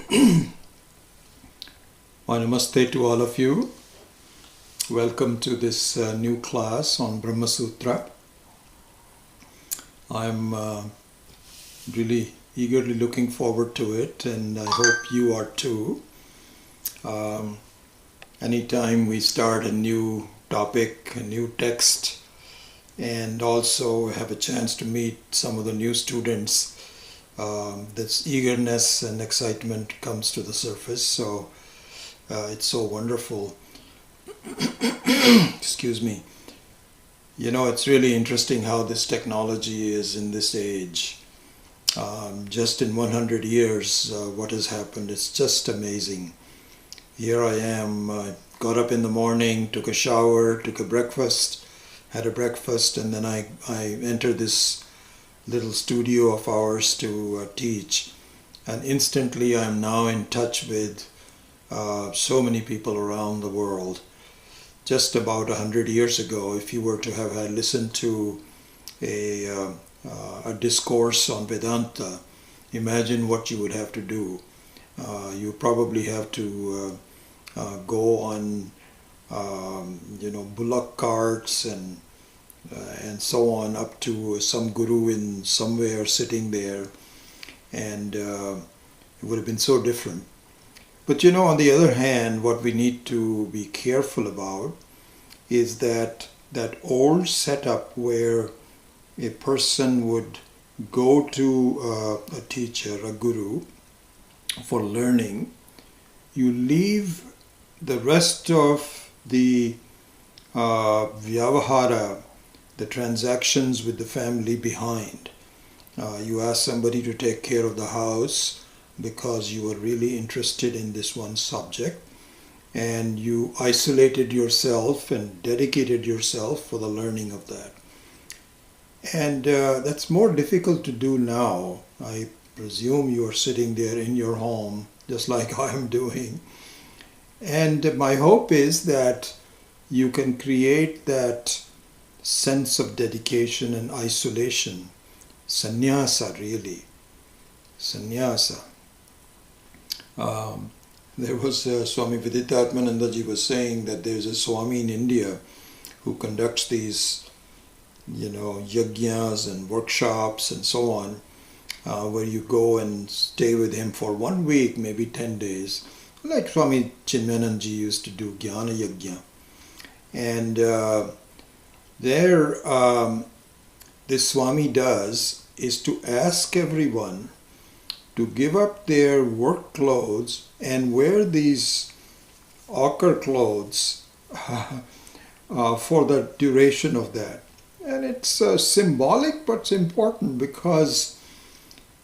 My namaste to all of you. Welcome to this new class on Brahma Sutra. I'm really eagerly looking forward to it, and I hope you are too. Anytime we start a new topic, a new text, and also have a chance to meet some of the new students, this eagerness and excitement comes to the surface. So it's so wonderful. Excuse me. You know, it's really interesting how this technology is in this age. Just in 100 years, what has happened, it's just amazing. Here I am, got up in the morning, took a shower, took a breakfast, had a breakfast, and then I entered this little studio of ours to teach. And instantly I'm now in touch with so many people around the world. Just about 100 years ago, if you were to have listened to a discourse on Vedanta, imagine what you would have to do. You probably have to go on, bullock carts and so on, up to some guru in somewhere sitting there, and it would have been so different. But on the other hand, what we need to be careful about is that old setup where a person would go to a teacher, a guru, for learning. You leave the rest of the vyavahara, the transactions with the family behind. You ask somebody to take care of the house because you were really interested in this one subject, and you isolated yourself and dedicated yourself for the learning of that. And that's more difficult to do now. I presume you are sitting there in your home, just like I'm doing. And my hope is that you can create that sense of dedication and isolation. Sannyasa, really. Sannyasa. There was Swami Viditatmanandaji was saying that there's a Swami in India who conducts these, yajnas and workshops and so on, where you go and stay with him for 1 week, maybe 10 days, like Swami Chinmayananji used to do Jnana Yajna. And there, this Swami does is to ask everyone to give up their work clothes and wear these ochre clothes for the duration of that. And it's symbolic, but it's important because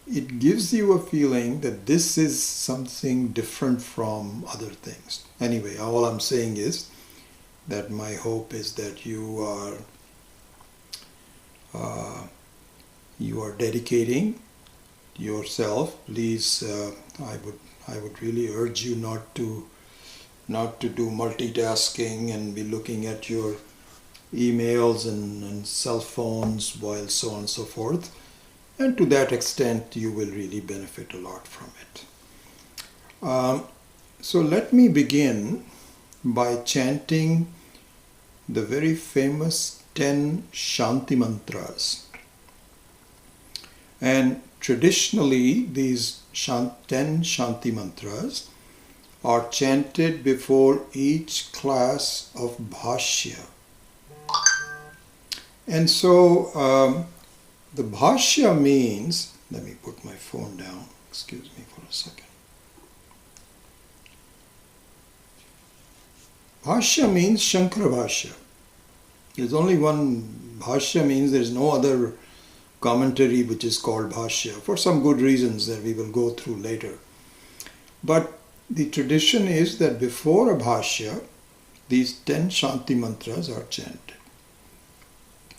it gives you a feeling that this is something different from other things. Anyway, all I'm saying is that my hope is that you are dedicating yourself. Please, I would really urge you not to do multitasking and be looking at your emails and cell phones while so on and so forth. And to that extent, you will really benefit a lot from it. So let me begin by chanting the very famous 10 Shanti mantras. And traditionally, these 10 Shanti mantras are chanted before each class of Bhashya. And so the Bhashya means, let me put my phone down, excuse me for a second. Bhashya means Shankara Bhashya. There's only one Bhashya, means there's no other commentary which is called Bhashya, for some good reasons that we will go through later. But the tradition is that before a Bhashya, these 10 Shanti mantras are chanted.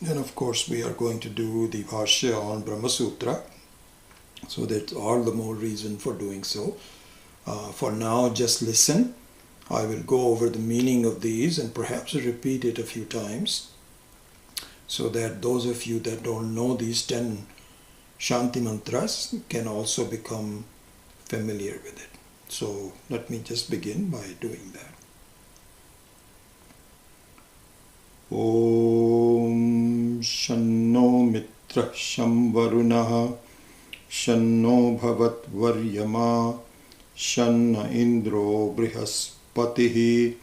And of course we are going to do the Bhashya on Brahma Sutra, so that's all the more reason for doing so. For now, just listen. I will go over the meaning of these and perhaps repeat it a few times, so that those of you that don't know these 10 Shanti mantras can also become familiar with it. So let me just begin by doing that. Om Shanno Mitra Sham Varunah Shanno Bhavat Varyama Shanna Indro Brihaspatihi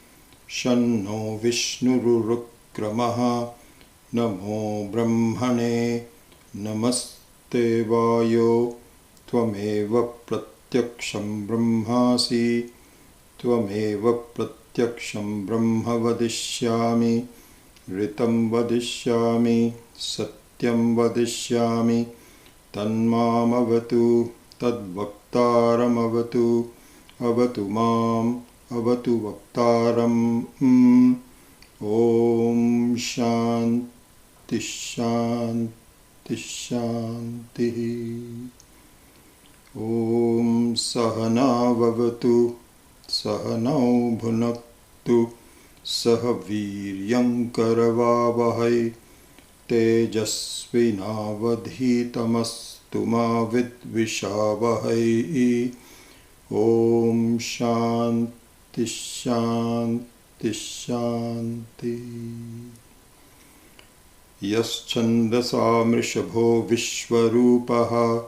Shanno Vishnurukramaha Namo Brahmane Namaste Vayo Tvameva Pratyaksham Brahmasi Tvameva Pratyaksham Brahma Vadishyami Ritam Vadishyami Satyam Vadishyami Tanmam Avatu Tadvaktaram Avatu Avatu Mam Avatu Vaktaram Om Shanti Shanti Shanti Om Sahana Vavatu Sahanau Bhunaktu Sahaviryam Karavavahai Tejasvinavadhitamastu ma vidvishavahai. Om Shanti Shanti Shanti. Yaschandasa mrishabho vishvarupaha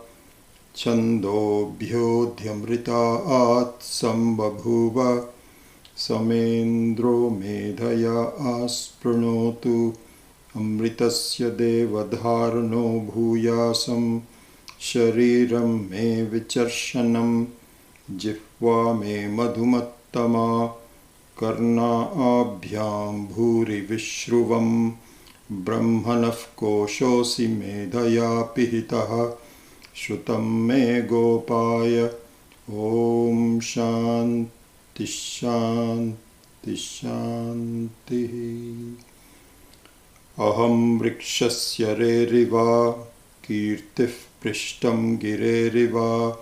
Chandobhyodhyamritaat sambabhuva Samendro medhaya aspranotu Amritasya devadharano bhuyasam Shariram me vicharshanam Jihva me madhumattama Karna abhyam bhuri vishruvam Brahmanav koshosi medhaya pihitaha Shrutam me gopaya. Om Shanti Shanti Shanti. Aham vrikshasya reriva kirtif prishtam gireriva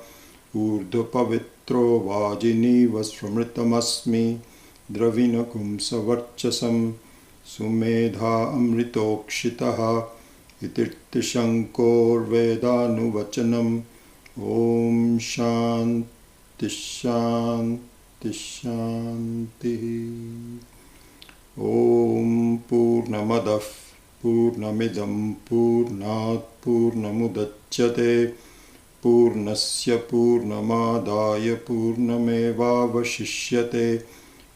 urdhapavitro vajiniva sramritamasmi dravinakum savarchasam sumedha amritokshitaha itirtishankor vedanuvachanam. Om Shanti Shanti Shanti. Om Purnamadav Purnamidam Purnat Purnamudachyate Purnasya Purnamadaya Purnamevavashishyate.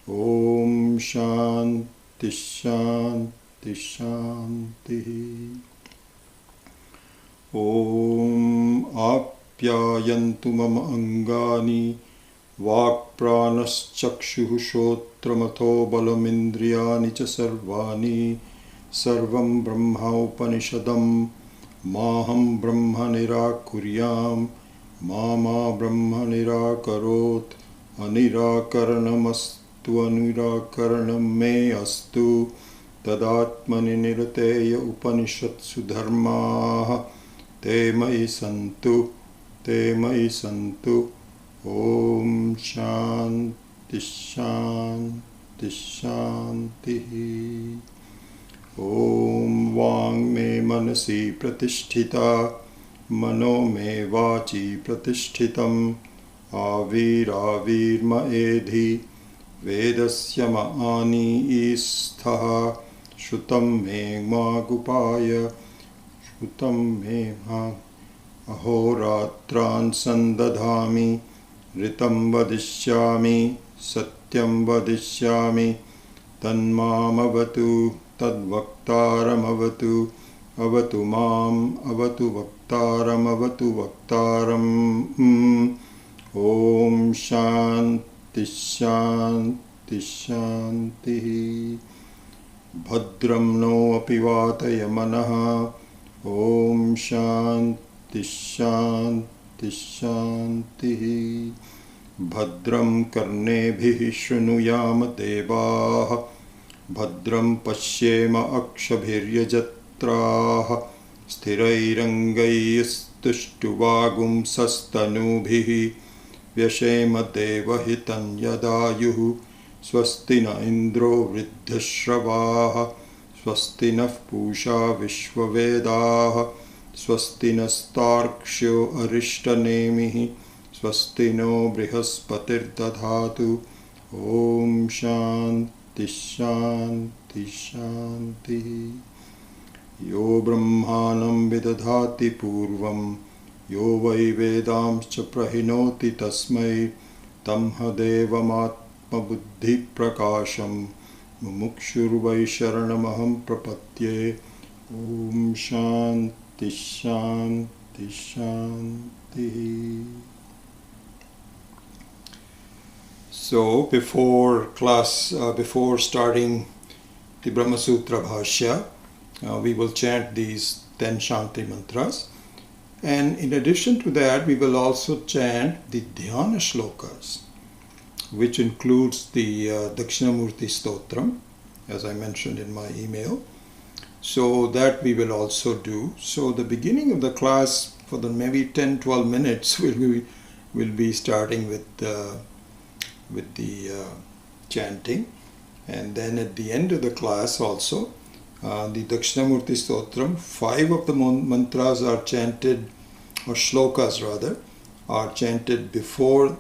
Om Shanti Shanti Shanti. Om Apyayantu mama angani Vakpranaschakshuh shotramato balamindriyani cha sarvani Sarvam Brahma Upanishadam Maham Brahma Nirakuryam Mama Brahma Nirakarot Anirakaranamastu Anirakaranam me astu Tadatmani Nirateya Upanishatsu Dharmaha Te mai santu Te mai santu. Om Shanti Shanti Shanti. Om Vang me manasi pratisthita Mano me vachi pratishthitam Avir avir ma edhi Vedasya ma ani istha Shrutam me ma gupaya Shrutam me ma ahoratran sandadhami Ritam vadishyami Satyam vadishyami Tanmam avatu Tadvaktaram avatu Avatu mam Avatu vaktaram Avatu vaktaram. Om Shanti Shanti Shanti. Bhadram no apivataya manaha. Om Shanti Shanti Shanti. Bhadram karnebhi shrunuyam devaha. Bhadram pashyema akshabhiryajatraha. Sthirairangaistuštuvagum sastanubhihi. Vyashema devahitan yadayuhu. Swasti na indro vriddhashravaha. Swasti na pusha vishvavedaha. Swasti na starkshyo arishtanemihi. Swasti no brihaspatir dadhatu. Om Shanti Shanti Shanti. Yo Brahmanam vidadhati purvam. Yo vai vedamscha prahinoti tasmai. Tamha devamatma buddhi prakasham. Mumukshurvai sharanamaham prapatye. Om Shanti Shanti Shanti. So before starting the Brahma Sutra Bhashya, we will chant these 10 Shanti mantras. And in addition to that, we will also chant the Dhyana shlokas, which includes the Dakshinamurti Stotram, as I mentioned in my email. So that we will also do. So the beginning of the class, for the maybe 10-12 minutes, we'll be starting with the chanting. And then at the end of the class also, the Dakshinamurti Stotram, 5 of the mantras are chanted, or shlokas rather, are chanted before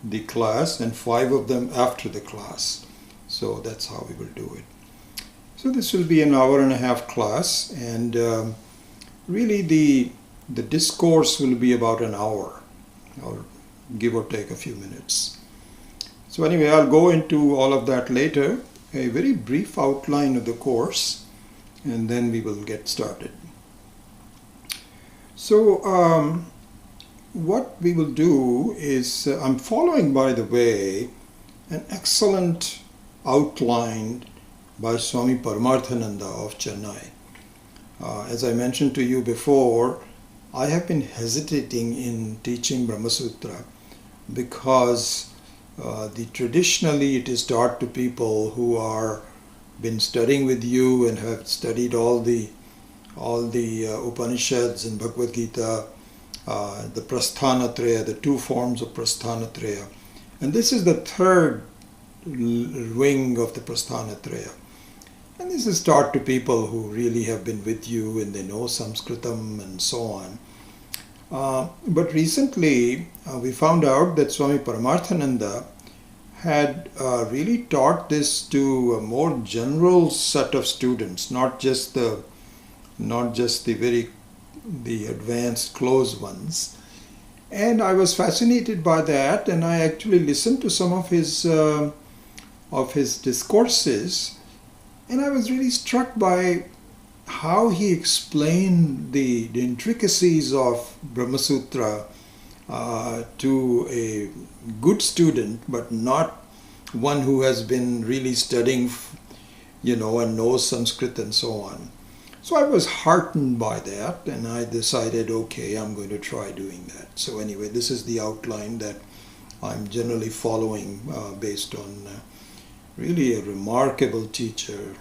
the class and 5 of them after the class. So that's how we will do it. So this will be an hour and a half class, and really the discourse will be about an hour, or give or take a few minutes. So anyway, I'll go into all of that later, a very brief outline of the course, and then we will get started. So what we will do is, I'm following, by the way, an excellent outline by Swami Paramarthananda of Chennai. As I mentioned to you before, I have been hesitating in teaching Brahma Sutra because traditionally it is taught to people who are been studying with you and have studied all the Upanishads and Bhagavad Gita, the Prasthanatraya, the 2 forms of Prasthanatraya. And this is the 3rd wing of the Prasthanatraya. And this is taught to people who really have been with you and they know Sanskritam and so on. But recently we found out that Swami Paramarthananda had really taught this to a more general set of students, not just the advanced close ones. And I was fascinated by that, and I actually listened to some of his discourses, and I was really struck by how he explained the intricacies of Brahma Sutra to a good student, but not one who has been really studying, and knows Sanskrit and so on. So I was heartened by that, and I decided, okay, I'm going to try doing that. So anyway, this is the outline that I'm generally following based on really a remarkable teacher.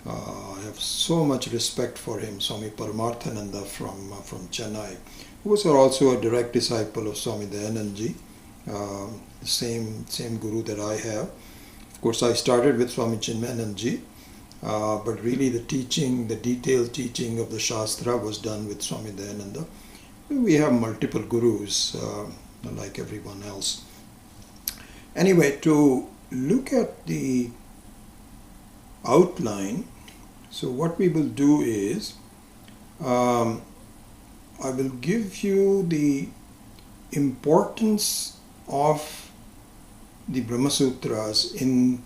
I have so much respect for him, Swami Paramarthananda from Chennai, who was also a direct disciple of Swami Dayanandji, the same guru that I have. Of course, I started with Swami Chinmayanandji, but really the detailed teaching of the Shastra was done with Swami Dayananda. We have multiple gurus, like everyone else. Anyway, to look at the outline, so what we will do is, I will give you the importance of the Brahma Sutras in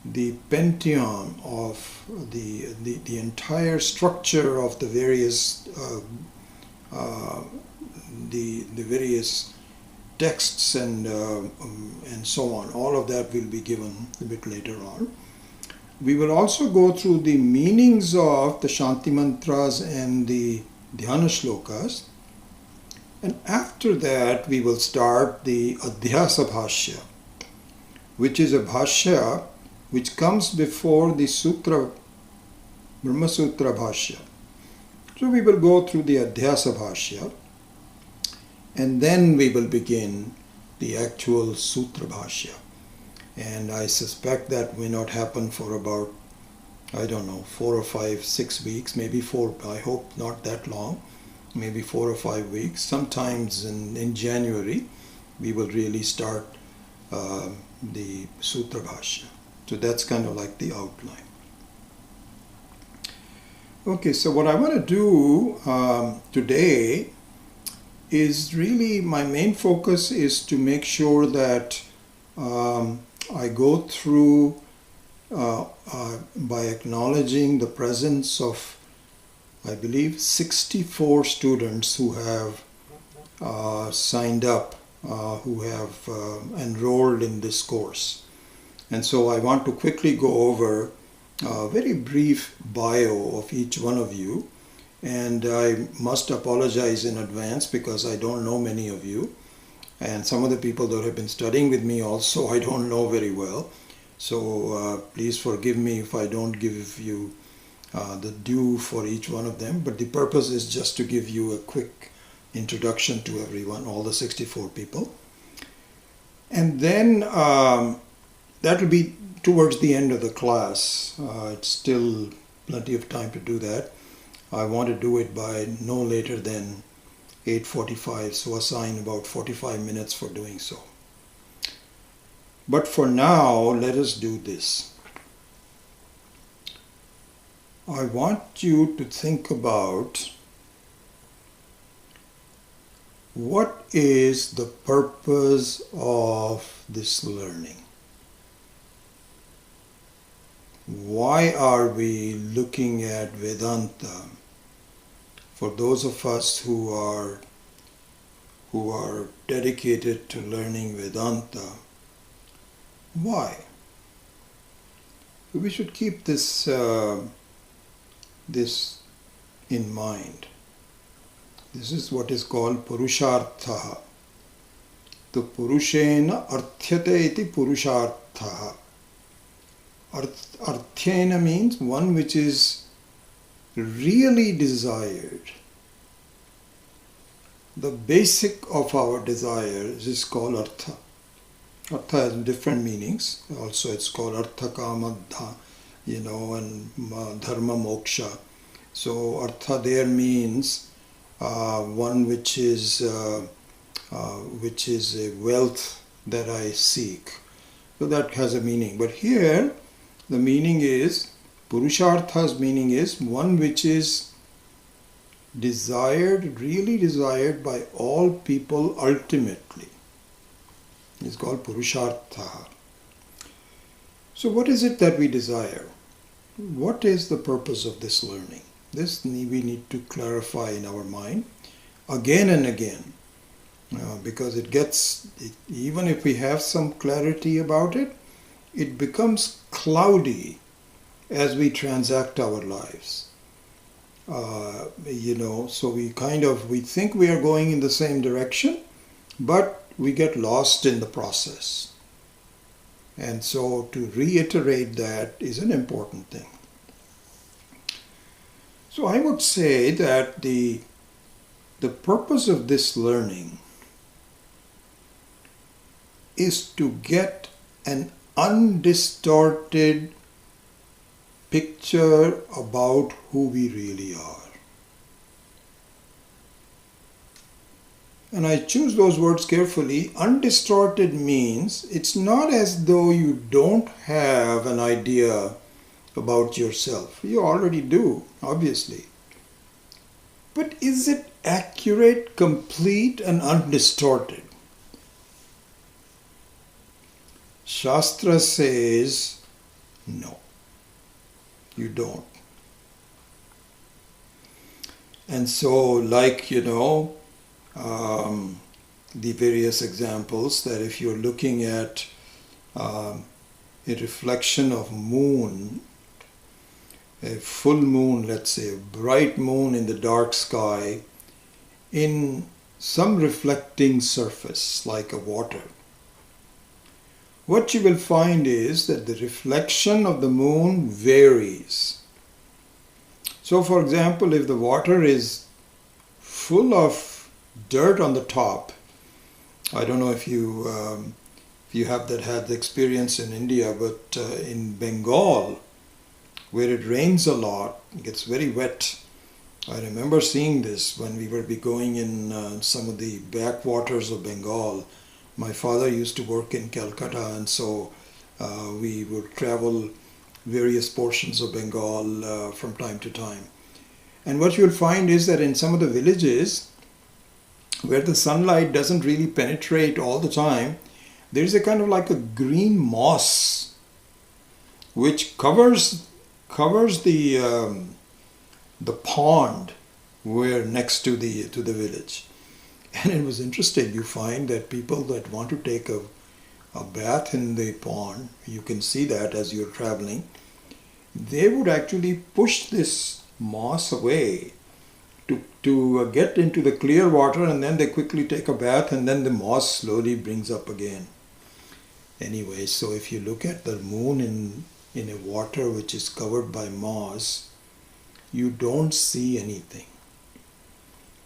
the pantheon of the entire structure of the various texts and so on. All of that will be given a bit later on. We will also go through the meanings of the Shanti mantras and the Dhyana shlokas. And after that, we will start the Adhyasa Bhashya, which is a Bhashya which comes before the Sutra, Brahma Sutra Bhashya. So we will go through the Adhyasa Bhashya, and then we will begin the actual Sutra Bhashya. And I suspect that may not happen for about, 4 or 5, 6 weeks, maybe 4, I hope not that long, maybe 4 or 5 weeks, sometimes in January, we will really start the Sutra Bhashya. So that's kind of like the outline. Okay, so what I want to do today is really, my main focus is to make sure that I go through by acknowledging the presence of, I believe, 64 students who have signed up, who have enrolled in this course. And so I want to quickly go over a very brief bio of each one of you. And I must apologize in advance because I don't know many of you. And some of the people that have been studying with me also I don't know very well. So please forgive me if I don't give you the due for each one of them. But the purpose is just to give you a quick introduction to everyone, all the 64 people. And then that will be towards the end of the class. It's still plenty of time to do that. I want to do it by no later than 8:45, so assign about 45 minutes for doing so. But for now, let us do this. I want you to think about what is the purpose of this learning. Why are we looking at Vedanta? For those of us who are dedicated to learning Vedanta, why? We should keep this this in mind. This is what is called Purushartha. Tu Purushena Arthyate iti Purushartha. Arthyena means one which is really desired. The basic of our desires is called Artha. Artha has different meanings. Also it's called Artha Kama, and Dharma Moksha. So Artha there means one which is a wealth that I seek. So that has a meaning. But here the meaning is, Purushartha's meaning is one which is desired, really desired by all people ultimately. It's called Purushartha. So what is it that we desire? What is the purpose of this learning? This we need to clarify in our mind again and again, because even if we have some clarity about it, it becomes cloudy as we transact our lives. So we think we are going in the same direction, but we get lost in the process. And so to reiterate that is an important thing. So I would say that the purpose of this learning is to get an undistorted picture about who we really are. And I choose those words carefully. Undistorted means it's not as though you don't have an idea about yourself. You already do, obviously. But is it accurate, complete, and undistorted? Shastra says, no, you don't. And so, the various examples, that if you're looking at a reflection of moon, a full moon, let's say, a bright moon in the dark sky, in some reflecting surface like a water, what you will find is that the reflection of the moon varies. So for example, if the water is full of dirt on the top, I don't know if you have had the experience in India, but in Bengal, where it rains a lot, it gets very wet. I remember seeing this when we were going in some of the backwaters of Bengal, My father used to work in Calcutta, and so we would travel various portions of Bengal from time to time. And what you'll find is that in some of the villages where the sunlight doesn't really penetrate all the time, there's a kind of like a green moss which covers the pond where next to the village. And it was interesting. You find that people that want to take a bath in the pond, you can see that as you're traveling, they would actually push this moss away to get into the clear water, and then they quickly take a bath, and then the moss slowly brings up again. Anyway, so if you look at the moon in a water which is covered by moss, you don't see anything.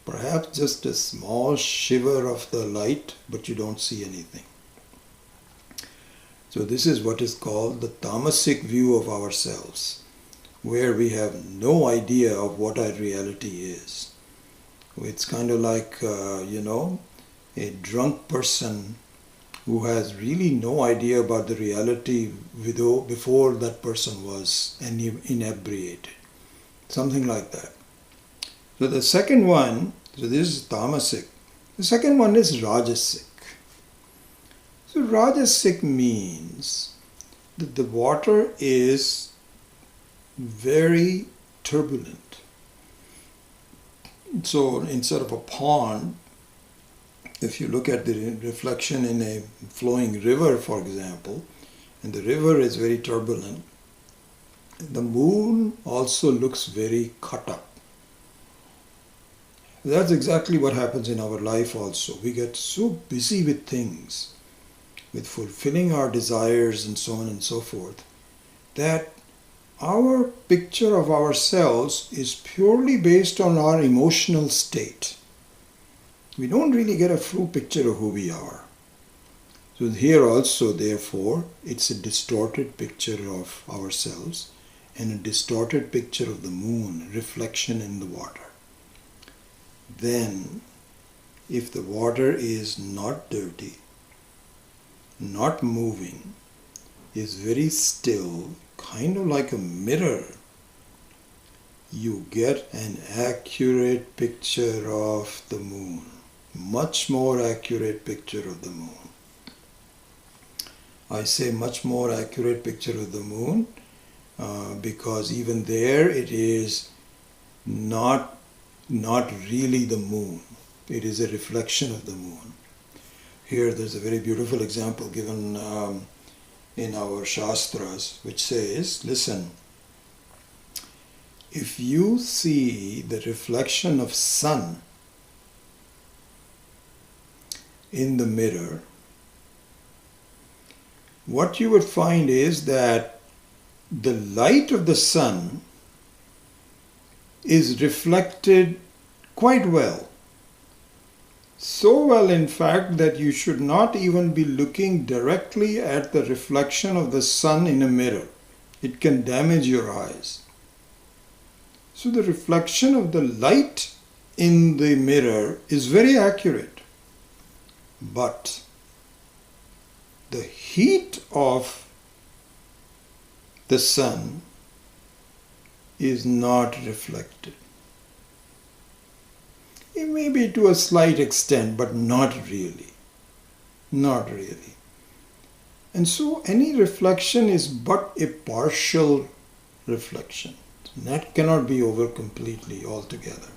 Perhaps just a small shiver of the light, but you don't see anything. So this is what is called the tamasic view of ourselves, where we have no idea of what our reality is. It's kind of like, a drunk person who has really no idea about the reality before that person was inebriated. Something like that. So the second one, so this is tamasic. The second one is rajasic. So rajasic means that the water is very turbulent. So instead of a pond, if you look at the reflection in a flowing river, for example, and the river is very turbulent, the moon also looks very cut up. That's exactly what happens in our life also. We get so busy with things, with fulfilling our desires and so on and so forth, that our picture of ourselves is purely based on our emotional state. We don't really get a true picture of who we are. So here also, therefore, it's a distorted picture of ourselves and a distorted picture of the moon, reflection in the water. Then, if the water is not dirty, not moving, is very still, kind of like a mirror, you get an accurate picture of the moon. Much more accurate picture of the moon. I say much more accurate picture of the moon because even there it is not really the moon. It is a reflection of the moon. Here there's a very beautiful example given in our Shastras which says, listen, if you see the reflection of sun in the mirror, what you would find is that the light of the sun is reflected quite well. So well, in fact, that you should not even be looking directly at the reflection of the sun in a mirror. It can damage your eyes. So the reflection of the light in the mirror is very accurate. But the heat of the sun is not reflected. It may be to a slight extent, but not really. Not really. And so any reflection is but a partial reflection. That cannot be over completely altogether.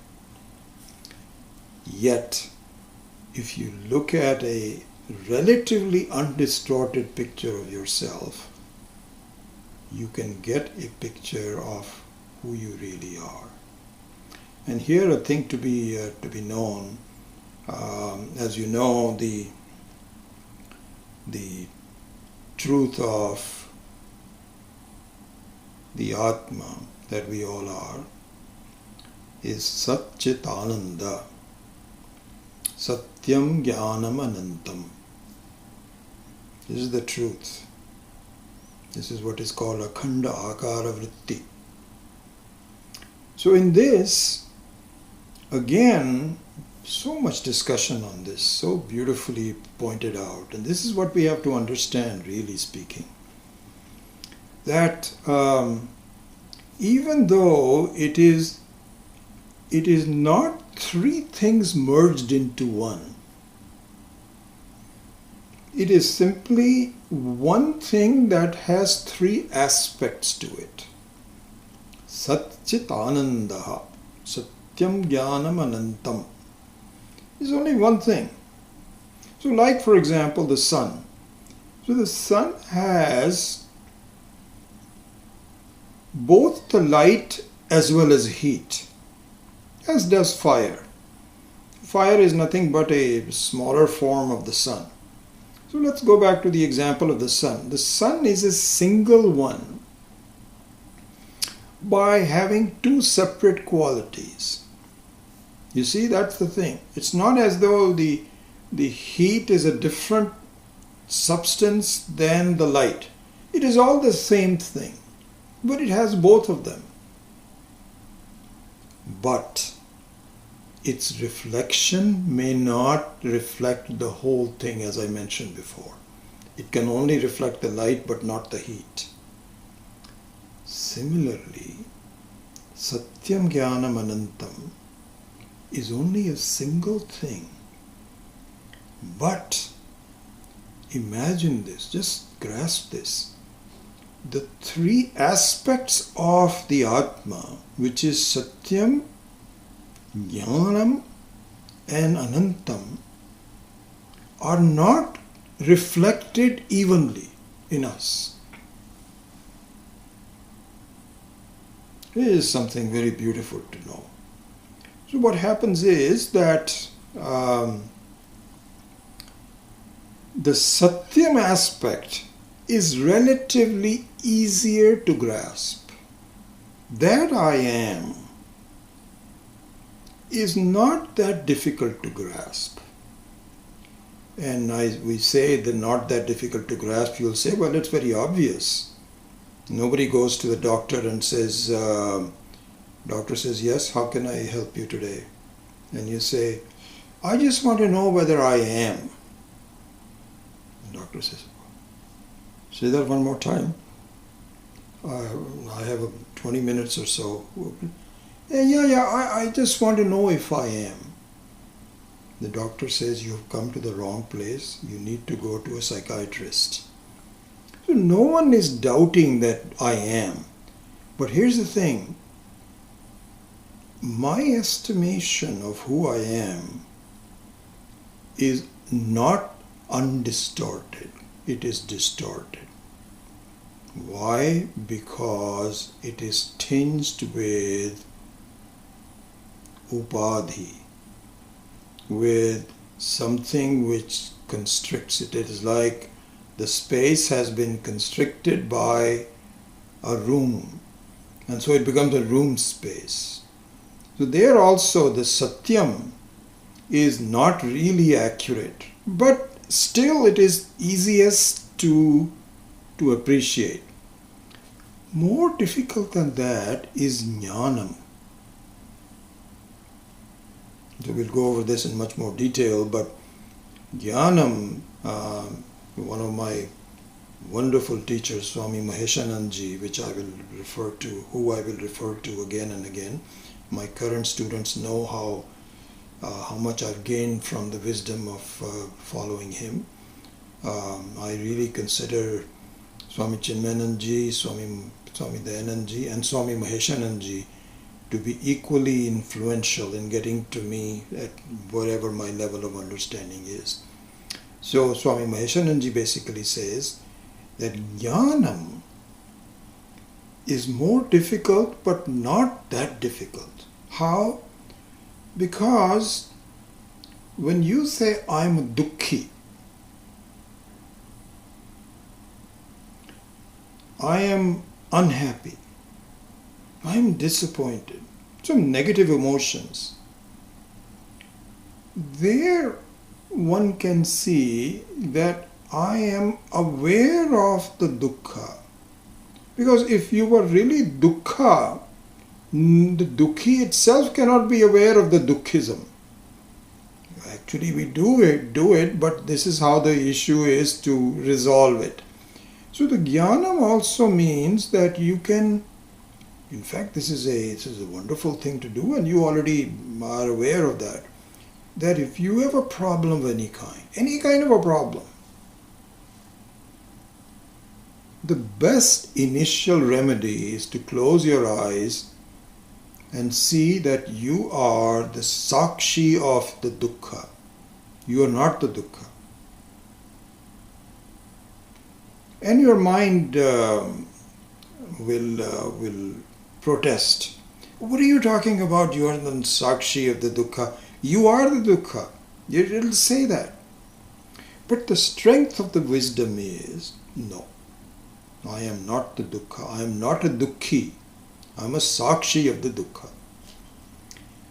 Yet, if you look at a relatively undistorted picture of yourself, you can get a picture of who you really are. And here a thing to be known, as you know, the truth of the Atma that we all are is Satchitananda, Satyam Jnanam Anantam. This is the truth. This is what is called Akhanda Akara Vritti. So in this, again, So much discussion on this, so beautifully pointed out. And this is what we have to understand, really speaking. That even though it is not three things merged into one. It is simply one thing that has three aspects to it. Satchit Anandaha, Satyam Jnanam Anantam, is only one thing. So like for example the sun. So the sun has both the light as well as heat, as does fire. Fire is nothing but a smaller form of the sun. So let's go back to the example of the sun. The sun is a single one by having two separate qualities. You see, that's the thing. It's not as though the heat is a different substance than the light. It is all the same thing, but it has both of them. But its reflection may not reflect the whole thing, as I mentioned before. It can only reflect the light but not the heat. Similarly, Satyam Jnanam Anantam is only a single thing. But imagine this, just grasp this. The three aspects of the Atma, which is Satyam, Jnanam and Anantam, are not reflected evenly in us. It is something very beautiful to know. So what happens is that the Satyam aspect is relatively easier to grasp. That I am is not that difficult to grasp. And we say that not that difficult to grasp, you'll say, well, it's very obvious. Nobody goes to the doctor and says, doctor says, yes, how can I help you today? And you say, I just want to know whether I am. The doctor says, say that one more time. I have 20 minutes or so. I just want to know if I am. The doctor says, you've come to the wrong place. You need to go to a psychiatrist. So no one is doubting that I am. But here's the thing. My estimation of who I am is not undistorted. It is distorted. Why? Because it is tinged with upadhi, with something which constricts it. It is like the space has been constricted by a room, and so it becomes a room space. So there also the Satyam is not really accurate, but still it is easiest to appreciate. More difficult than that is Jnanam. So we'll go over this in much more detail, but Jnanam, one of my wonderful teachers, Swami Maheshananji, which I will refer to, who I will refer to again and again. My current students know how much I've gained from the wisdom of following him. I really consider Swami Chinmayananji, Swami Dayananji and Swami Maheshananji to be equally influential in getting to me at whatever my level of understanding is. So Swami Maheshananji basically says that Jnanam is more difficult but not that difficult. How? Because when you say I'm dukkhi, I am unhappy, I am disappointed, some negative emotions, there one can see that I am aware of the dukkha. Because if you were really dukkha, the dukkhi itself cannot be aware of the dukkhism. Actually, we do it, but this is how the issue is to resolve it. So the jnanam also means that you can, in fact, this is a wonderful thing to do, and you already are aware of that. That if you have a problem of any kind of a problem, the best initial remedy is to close your eyes and see that you are the sakshi of the dukkha. You are not the dukkha. And your mind will protest. What are you talking about? You are the sakshi of the dukkha. You are the dukkha. It will say that. But the strength of the wisdom is, no, I am not the dukkha. I am not a dukkhi. I am a sakshi of the dukkha.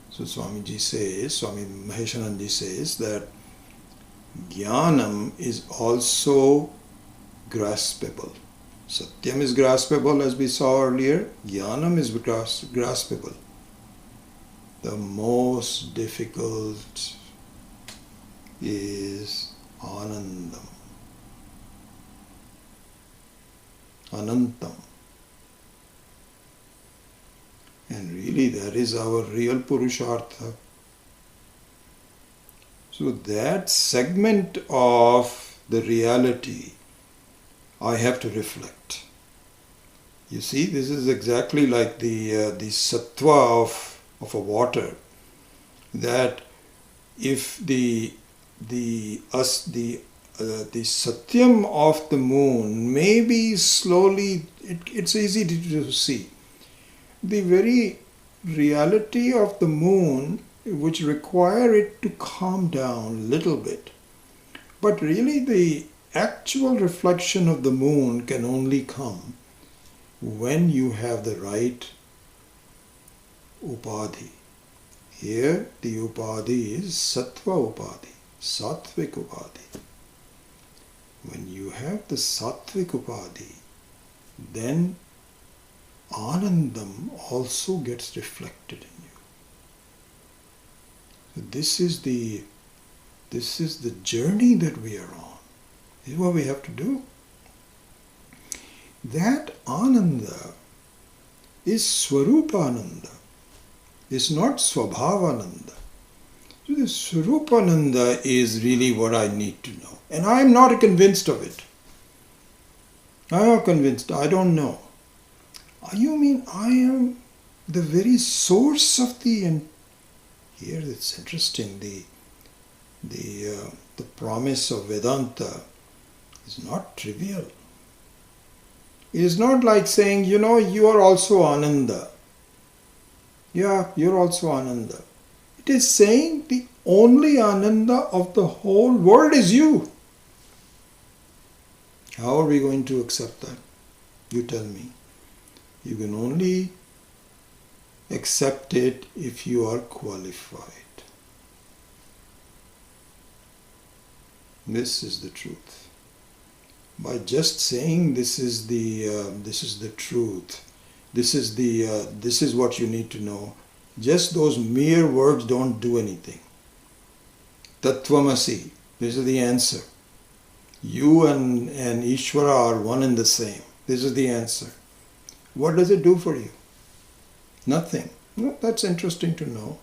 So Swami Maheshananji says that jnanam is also graspable. Satyam is graspable, as we saw earlier. Jnanam is graspable. The most difficult is anandam, anantam. And really that is our real purushartha. So that segment of the reality I have to reflect. You see, this is exactly like the sattva of a water. That if the satyam of the moon maybe slowly, it's easy to see. The very reality of the moon, which require it to calm down a little bit. But really the actual reflection of the moon can only come when you have the right upadhi. Here the upadhi is sattva upadhi, sattvic upadhi. When you have the sattvic upadhi, then anandam also gets reflected in you. So this is the journey that we are on. This is what we have to do. That ananda is swarupananda. It's not swabhavananda. So the swarupananda is really what I need to know. And I am not convinced of it. I am not convinced. I don't know. You mean I am the very source of the... And here it's interesting. The promise of Vedanta is not trivial. It is not like saying, you are also Ananda. Yeah, you're also Ananda. It is saying the only Ananda of the whole world is you. How are we going to accept that? You tell me. You can only accept it if you are qualified. This is the truth. By just saying this is the truth, this is what you need to know, just those mere words don't do anything. Tattvamasi, this is the answer. You and Ishvara are one and the same. This is the answer. What does it do for you? Nothing. Well, that's interesting to know.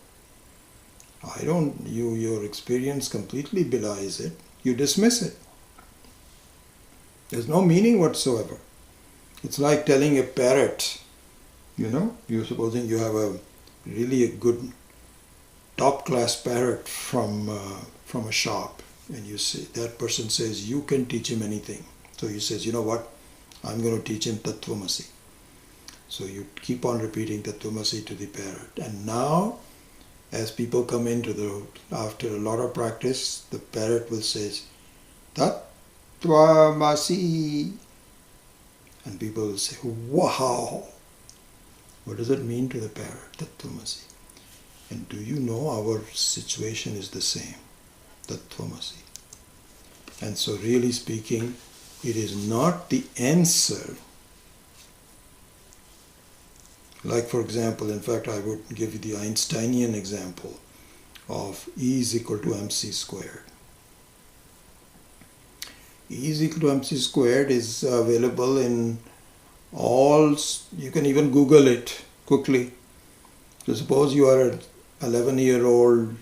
Your experience completely belies it. You dismiss it. There's no meaning whatsoever. It's like telling a parrot, you're supposing you have a really good top-class parrot from a shop, and you say, that person says, you can teach him anything. So he says, you know what, I'm going to teach him Tattvamasi. So you keep on repeating Tattvamasi to the parrot. And now, as people come into after a lot of practice, the parrot will say, Tattvamasi. And people will say, wow. What does it mean to the parrot? Tattvamasi. And do you know our situation is the same? Tattvamasi. And so really speaking, it is not the answer. Like for example, in fact I would give you the Einsteinian example of E is equal to mc squared. E is equal to mc squared is available in all, you can even Google it quickly. So suppose you are an 11-year-old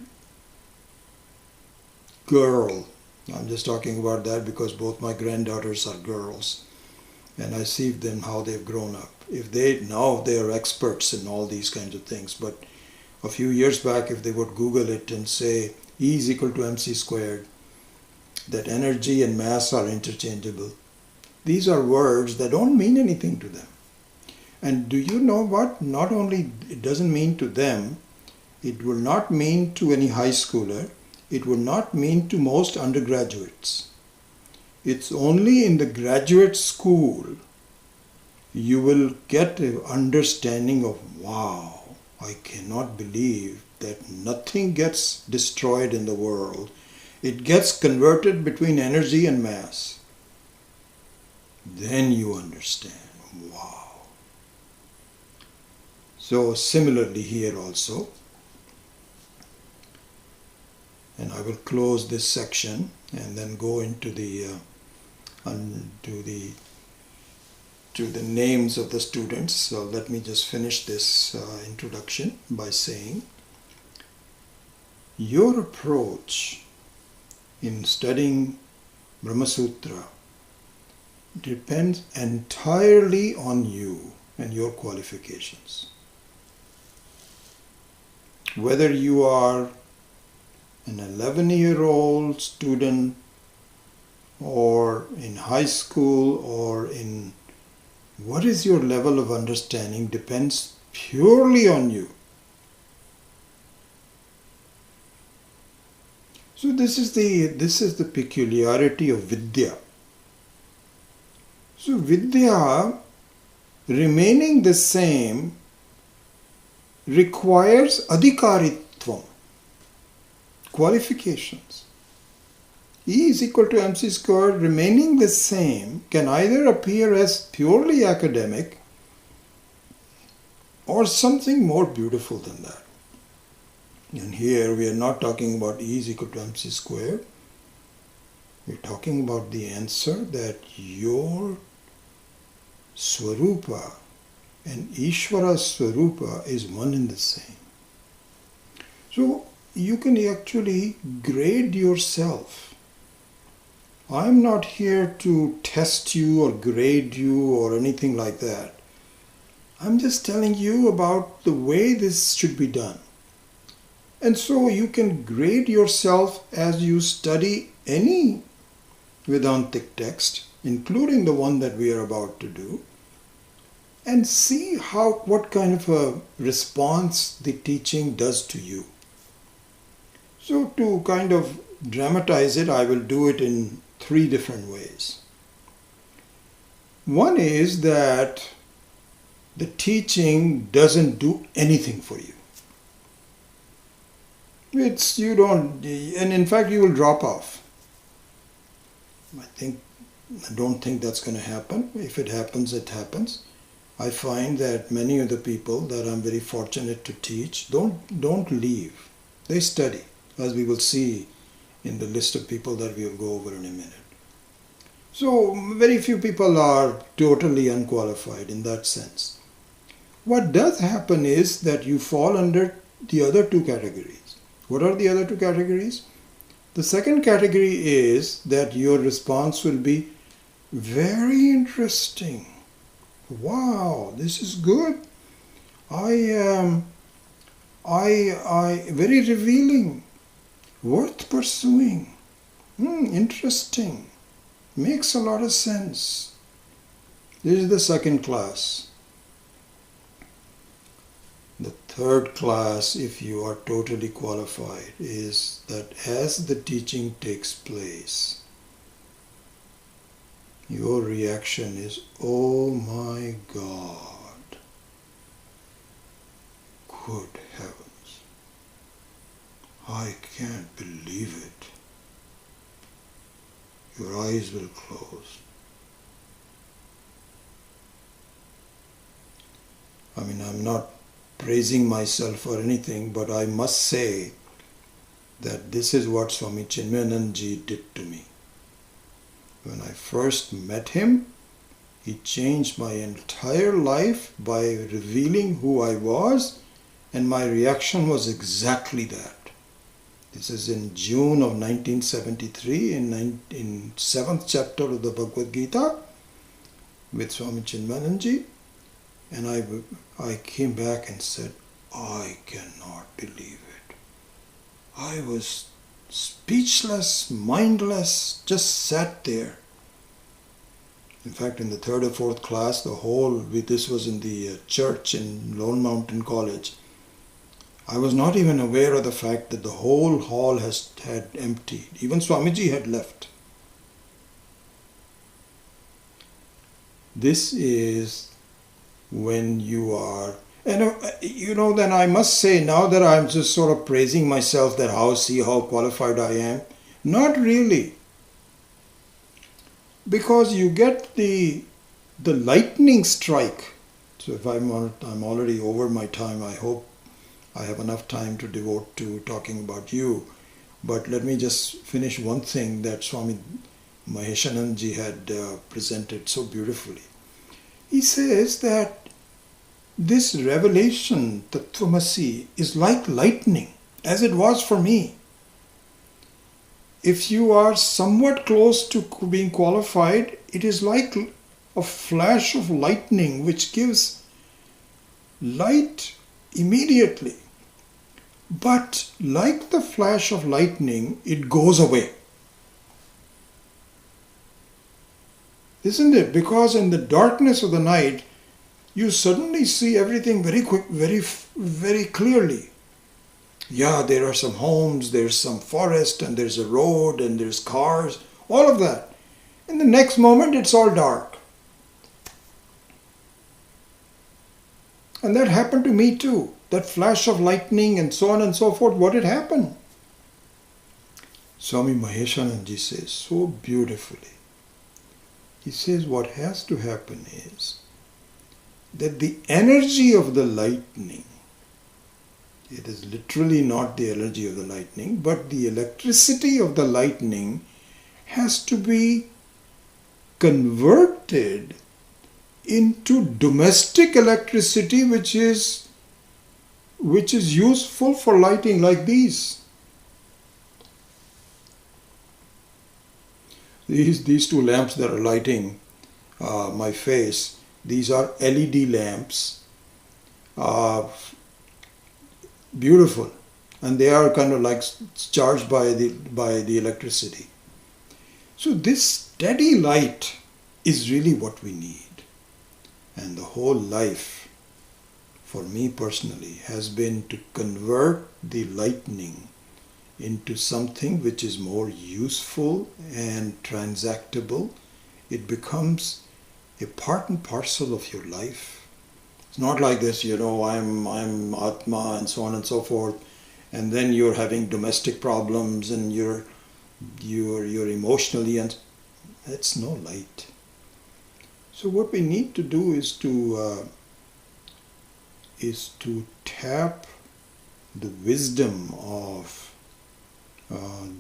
girl. I'm just talking about that because both my granddaughters are girls and I see them how they've grown up. If they are experts in all these kinds of things, but a few years back if they would Google it and say E is equal to mc squared, that energy and mass are interchangeable. These are words that don't mean anything to them. And do you know what? Not only it doesn't mean to them, it will not mean to any high schooler, it will not mean to most undergraduates. It's only in the graduate school you will get an understanding of, wow, I cannot believe that nothing gets destroyed in the world. It gets converted between energy and mass. Then you understand, wow. So similarly here also, and I will close this section and then go into the to the names of the students. So let me just finish this introduction by saying, your approach in studying Brahma Sutra depends entirely on you and your qualifications. Whether you are an 11-year-old student or in high school or in what is your level of understanding depends purely on you. So this is the peculiarity of Vidya. So Vidya remaining the same requires adhikaritvam, qualifications. E is equal to mc squared remaining the same can either appear as purely academic or something more beautiful than that. And here we are not talking about E is equal to mc squared. We're talking about the answer that your Swarupa and Ishvara's Swarupa is one and the same. So you can actually grade yourself. I'm not here to test you or grade you or anything like that. I'm just telling you about the way this should be done. And so you can grade yourself as you study any Vedantic text, including the one that we are about to do, and see what kind of a response the teaching does to you. So to kind of dramatize it, I will do it in 3 different ways. One is that the teaching doesn't do anything for you. And in fact you will drop off. I don't think that's going to happen. If it happens, it happens. I find that many of the people that I'm very fortunate to teach don't leave. They study, as we will see in the list of people that we'll go over in a minute. So very few people are totally unqualified in that sense. What does happen is that you fall under the other 2 categories. What are the other 2 categories? The second category is that your response will be very interesting. Wow, this is good. I very revealing, worth pursuing. Interesting. Makes a lot of sense. This is the second class. The third class, if you are totally qualified, is that as the teaching takes place, your reaction is, oh my God, good heavens, I can't believe it. Your eyes will close. I mean, I'm not praising myself or anything, but I must say that this is what Swami Chinmayananji did to me. When I first met him, he changed my entire life by revealing who I was, and my reaction was exactly that. This is in June of 1973, in 7th chapter of the Bhagavad Gita with Swami Chinmayananji, and I came back and said, I cannot believe it. I was speechless, mindless, just sat there. In fact, in the 3rd or 4th class, this was in the church in Lone Mountain College. I was not even aware of the fact that the whole hall had emptied. Even Swamiji had left. This is when you are, and then I must say, now that I'm just sort of praising myself that how qualified I am, not really. Because you get the lightning strike. So if I'm already over my time, I hope I have enough time to devote to talking about you. But let me just finish one thing that Swami Maheshananji had presented so beautifully. He says that this revelation, Tattvamasi, is like lightning, as it was for me. If you are somewhat close to being qualified, it is like a flash of lightning which gives light immediately. But like the flash of lightning, it goes away. Isn't it? Because in the darkness of the night, you suddenly see everything very quick, very, very clearly. Yeah, there are some homes, there's some forest, and there's a road, and there's cars, all of that. In the next moment, it's all dark. And that happened to me too. That flash of lightning and so on and so forth, what had happened? Swami Maheshananji says so beautifully. He says what has to happen is that the energy of the lightning, it is literally not the energy of the lightning, but the electricity of the lightning has to be converted into domestic electricity which is useful for lighting like these. These two lamps that are lighting my face, these are LED lamps. Beautiful. And they are kind of like charged by the electricity. So this steady light is really what we need. And the whole life, for me personally, has been to convert the lightning into something which is more useful and transactable. It becomes a part and parcel of your life. It's not like this, I'm Atma and so on and so forth, and then you're having domestic problems and you're emotionally, and it's no light. So what we need to do is to tap the wisdom of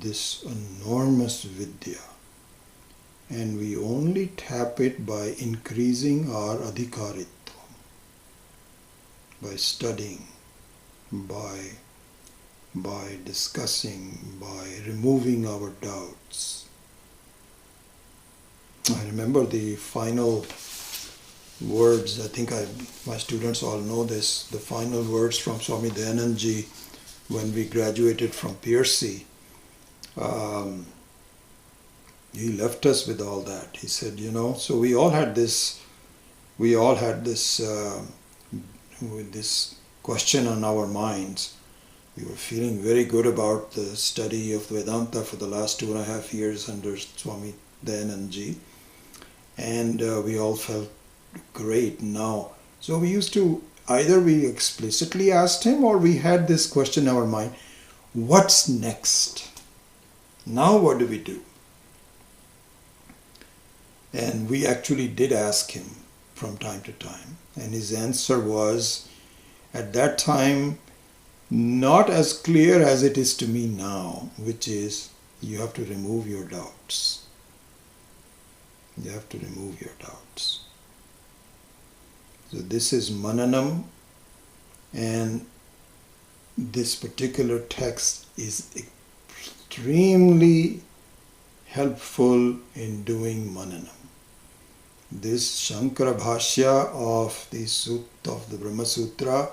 this enormous vidya, and we only tap it by increasing our adhikaritva, by studying, by discussing, by removing our doubts. I remember the final words, I think my students all know this, the final words from Swami Dayanandji when we graduated from Piercy. He left us with all that. He said, so we all had this with this question on our minds. We were feeling very good about the study of Vedanta for the last 2.5 years under Swami Dayanandji, and we all felt great now. So we used to, either we explicitly asked him or we had this question in our mind, what's next? Now what do we do? And we actually did ask him from time to time. And his answer was, at that time, not as clear as it is to me now, which is you have to remove your doubts. You have to remove your doubts. So this is Mananam, and this particular text is extremely helpful in doing Mananam. This Shankara Bhashya of the Brahma Sutra,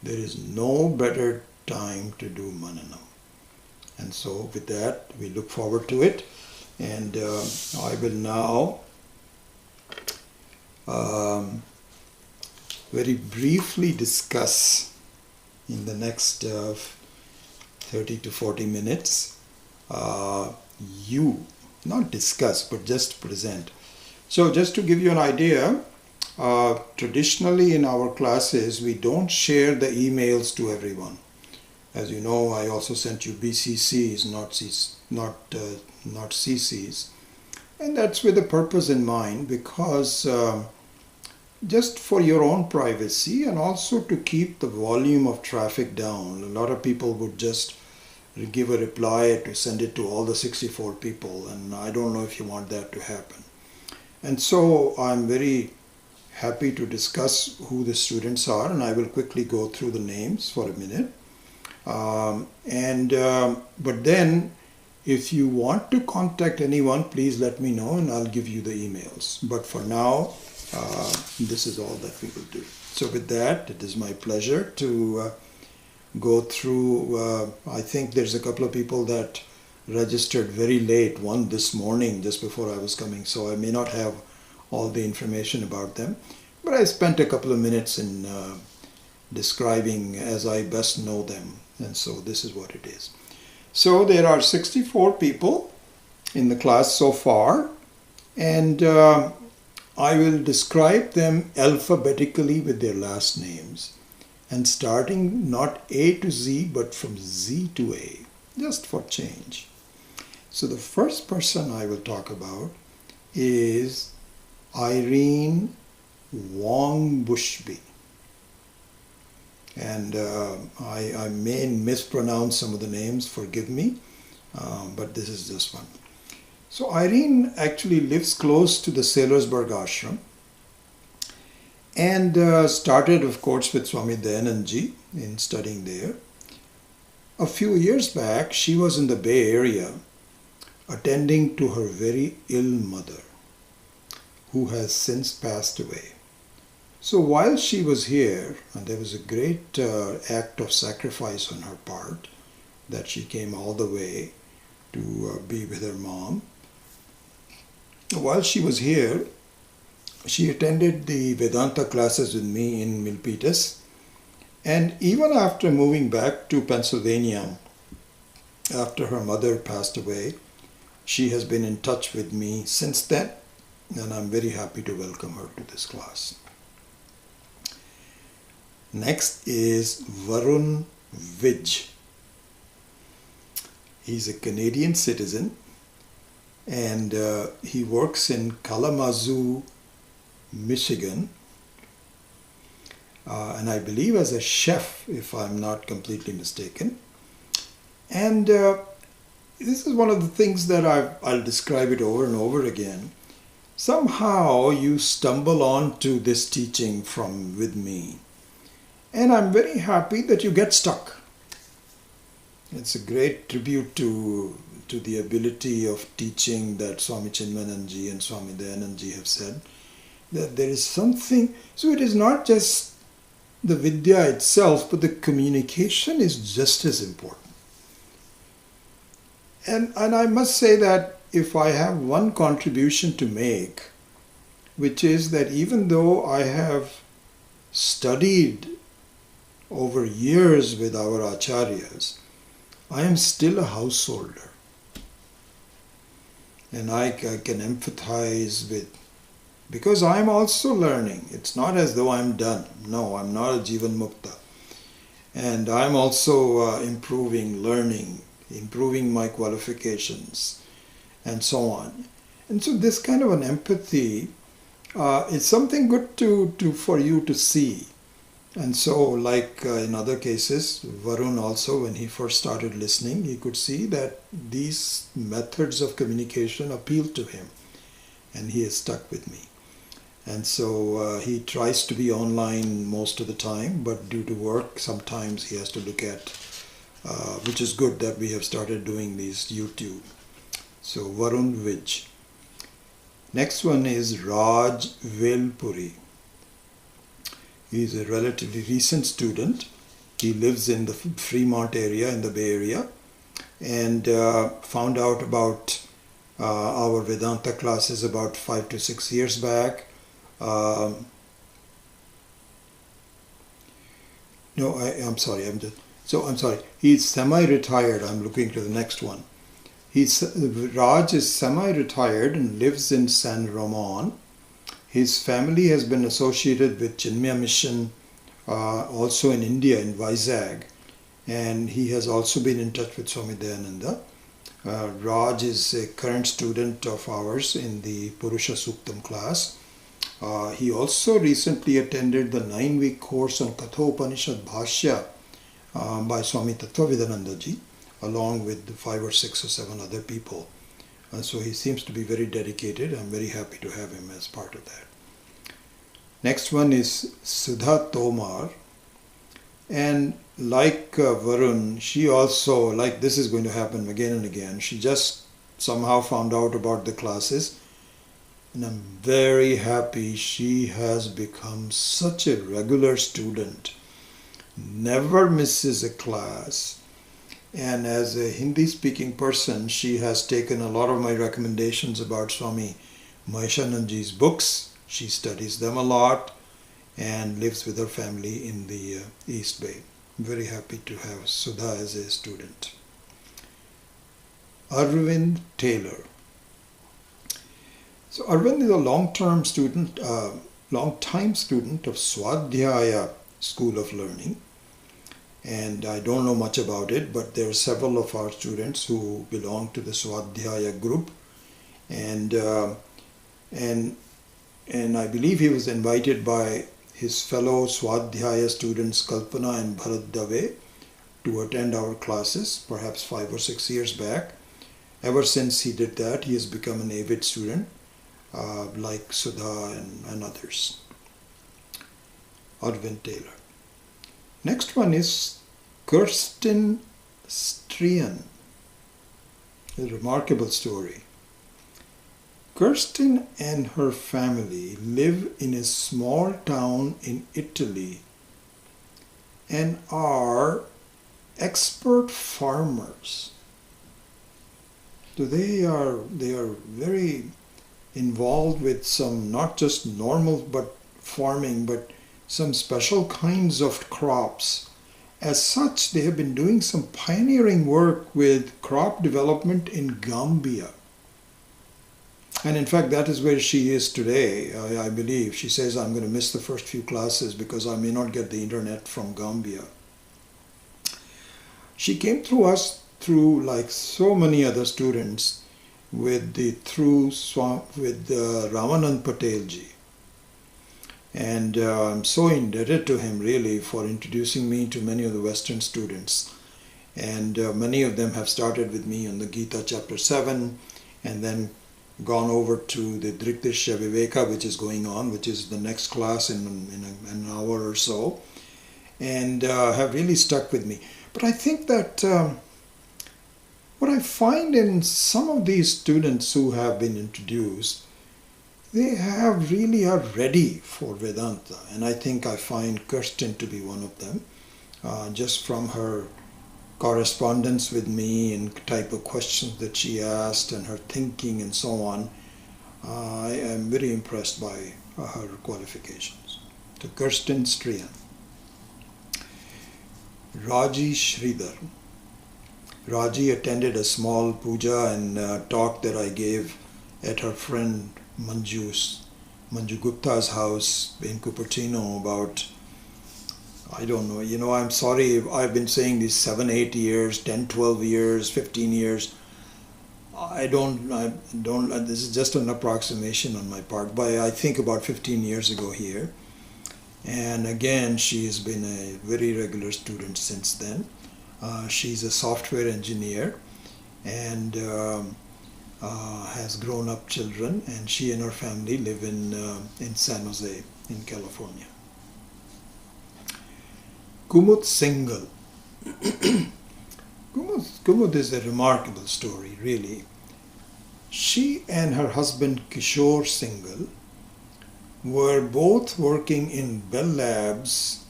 there is no better time to do Mananam. And so with that, we look forward to it. And I will now very briefly discuss in the next 30 to 40 minutes, not discuss, but just present. So just to give you an idea, traditionally in our classes, we don't share the emails to everyone. As you know, I also sent you BCCs, not CCs. And that's with a purpose in mind, because just for your own privacy and also to keep the volume of traffic down. A lot of people would just give a reply to send it to all the 64 people, and I don't know if you want that to happen. And so I'm very happy to discuss who the students are, and I will quickly go through the names for a minute. But then if you want to contact anyone, please let me know and I'll give you the emails. But for now, this is all that we will do. So with that, it is my pleasure to go through, I think there's a couple of people that registered very late, one this morning just before I was coming, so I may not have all the information about them. But I spent a couple of minutes in describing as I best know them, and so this is what it is. So there are 64 people in the class so far, and I will describe them alphabetically with their last names, and starting not A to Z but from Z to A, just for change. So the first person I will talk about is Irene Wong Bushby. And I may mispronounce some of the names, forgive me, but this is just one. So Irene actually lives close to the Sailorsburg ashram, and started, of course, with Swami Dayanandji in studying there. A few years back, she was in the Bay Area attending to her very ill mother, who has since passed away. So while she was here, and there was a great act of sacrifice on her part, that she came all the way to be with her mom. While she was here, she attended the Vedanta classes with me in Milpitas. And even after moving back to Pennsylvania, after her mother passed away, she has been in touch with me since then, and I'm very happy to welcome her to this class. Next is Varun Vij. He's a Canadian citizen, and he works in Kalamazoo, Michigan, and I believe as a chef, if I'm not completely mistaken. And this is one of the things that I'll describe it over and over again. Somehow you stumble onto this teaching with me, and I'm very happy that you get stuck. It's a great tribute to the ability of teaching that Swami Chinmayananji and Swami Dayanandji have said, that there is something, so it is not just the Vidya itself, but the communication is just as important. And I must say that if I have one contribution to make, which is that even though I have studied over years with our acharyas, I am still a householder. And I can empathize with, because I am also learning. It's not as though I'm done. No, I'm not a Jivan Mukta. And I'm also improving, learning, improving my qualifications, and so on. And so this kind of an empathy is something good for you to see. And so, like in other cases, Varun also, when he first started listening, he could see that these methods of communication appealed to him, and he has stuck with me. And so he tries to be online most of the time, but due to work, sometimes he has to look at, which is good that we have started doing these YouTube. So Varun Vij. Next one is Raj Velpuri. He is a relatively recent student. He lives in the Fremont area, in the Bay Area, and found out about our Vedanta classes about 5 to 6 years back. I'm sorry. I'm sorry. He's semi-retired. I'm looking to the next one. Raj is semi-retired and lives in San Ramon. His family has been associated with Chinmaya Mission, also in India, in Vizag, and he has also been in touch with Swami Dayananda. Raj is a current student of ours in the Purusha Suktam class. He also recently attended the 9-week course on Kathopanishad Bhashya by Swami Tattvavidananda ji, along with 5 or 6 or 7 other people. So he seems to be very dedicated. I'm very happy to have him as part of that. Next one is Sudha Tomar. And like Varun, she also, like this is going to happen again and again, she just somehow found out about the classes. And I'm very happy she has become such a regular student. Never misses a class. And as a Hindi-speaking person, she has taken a lot of my recommendations about Swami Maheshananji's books. She studies them a lot and lives with her family in the East Bay. I'm very happy to have Sudha as a student. Arvind Taylor. So Arvind is a long-time student of Swadhyaya School of Learning. And I don't know much about it, but there are several of our students who belong to the Swadhyaya group. And I believe he was invited by his fellow Swadhyaya students Kalpana and Bharat Dave to attend our classes, perhaps 5 or 6 years back. Ever since he did that, he has become an avid student, like Sudha and others. Arvind Taylor. Next one is Kirsten Strian. A remarkable story. Kirsten and her family live in a small town in Italy and are expert farmers. So they are very involved with some, not just normal but farming, but some special kinds of crops. As such, they have been doing some pioneering work with crop development in Gambia. And in fact, that is where she is today, I believe. She says, I'm going to miss the first few classes because I may not get the internet from Gambia. She came through us through, like so many other students, with Ramanand Patel ji. And I'm so indebted to him really for introducing me to many of the Western students. And many of them have started with me on the Gita chapter 7 and then gone over to the Drikdishya Viveka, which is going on, which is the next class in an hour or so, and have really stuck with me. But I think that what I find in some of these students who have been introduced, they really are ready for Vedanta. And I think I find Kirsten to be one of them, just from her correspondence with me and type of questions that she asked and her thinking and so on. I am very impressed by her qualifications. So Kirsten Strian. Raji Sridhar. Raji attended a small puja and talk that I gave at her friend Manju Gupta's house in Cupertino about, I don't know, I'm sorry, I've been saying these 7, 8 years, 10, 12 years, 15 years. I don't, this is just an approximation on my part, but I think about 15 years ago here. And again, she has been a very regular student since then. She's a software engineer and has grown up children, and she and her family live in San Jose in California. Kumud Singhal. Kumud is a remarkable story, really. She and her husband Kishore Singhal were both working in Bell Labs.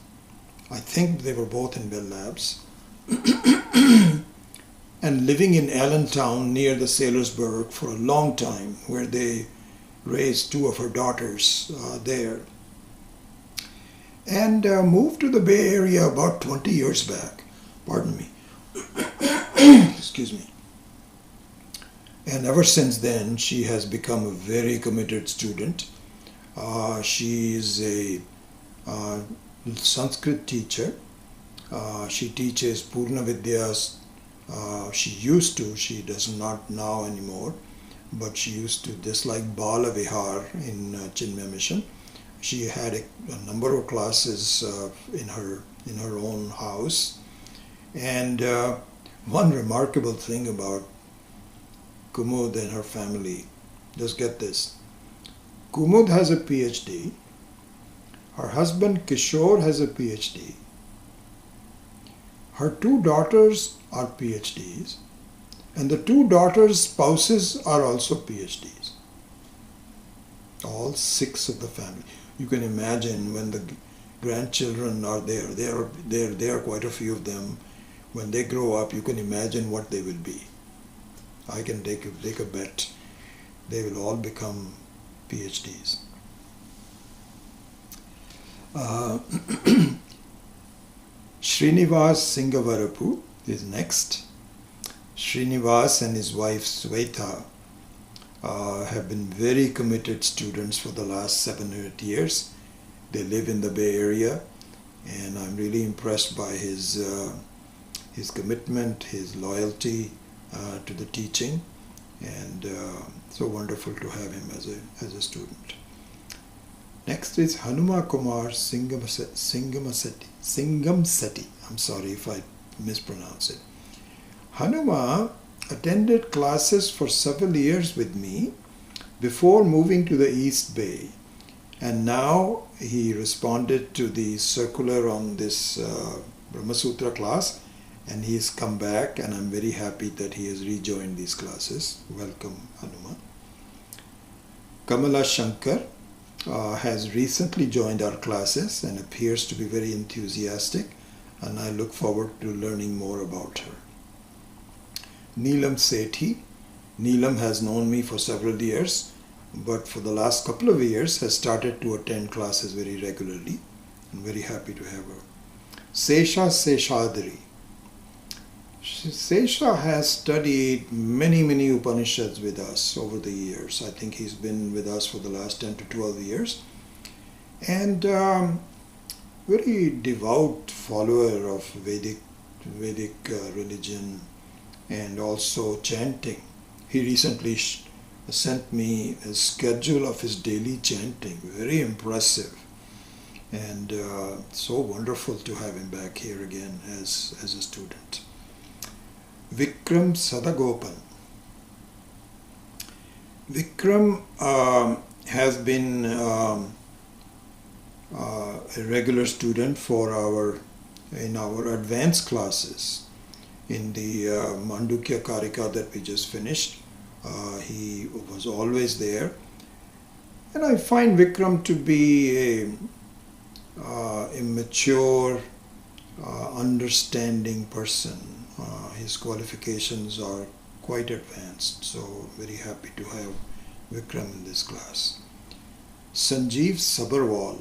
I think they were both in Bell Labs. And living in Allentown near the Sailorsburg for a long time, where they raised two of her daughters there. And moved to the Bay Area about 20 years back. Pardon me. Excuse me. And ever since then, she has become a very committed student. She is a Sanskrit teacher. She teaches Purna Vidyas. She used to, she does not now anymore, but she used to, just like Bala Vihar in Chinmaya Mission. She had a number of classes in her own house. And one remarkable thing about Kumud and her family, just get this. Kumud has a PhD. Her husband Kishore has a PhD. Her two daughters are PhDs, and the two daughters' spouses are also PhDs. All six of the family. You can imagine when the grandchildren are there. There are quite a few of them. When they grow up, you can imagine what they will be. I can take a bet. They will all become PhDs. Srinivas Singhavarapu is next. Srinivas and his wife Sweta have been very committed students for the last 7 or 8 years. They live in the Bay Area, and I'm really impressed by his commitment, his loyalty to the teaching, and so wonderful to have him as a student. Next is Hanuma Kumar Singamsetti. I'm sorry if I mispronounce it. Hanuma attended classes for several years with me before moving to the East Bay, and now he responded to the circular on this Brahma Sutra class, and he's come back, and I'm very happy that he has rejoined these classes. Welcome, Hanuma. Kamala Shankar has recently joined our classes and appears to be very enthusiastic, and I look forward to learning more about her. Neelam Sethi. Neelam has known me for several years, but for the last couple of years has started to attend classes very regularly. I'm very happy to have her. Sesha Seshadri. Sesha has studied many Upanishads with us over the years. I think he's been with us for the last 10 to 12 years. And very devout follower of Vedic religion and also chanting. He recently sent me a schedule of his daily chanting. Very impressive. And so wonderful to have him back here again as a student. Vikram Sadagopan. Vikram has been a regular student in our advanced classes. In the Mandukya Karika that we just finished, he was always there. And I find Vikram to be a mature, understanding person. His qualifications are quite advanced, so very happy to have Vikram in this class. Sanjeev Sabharwal.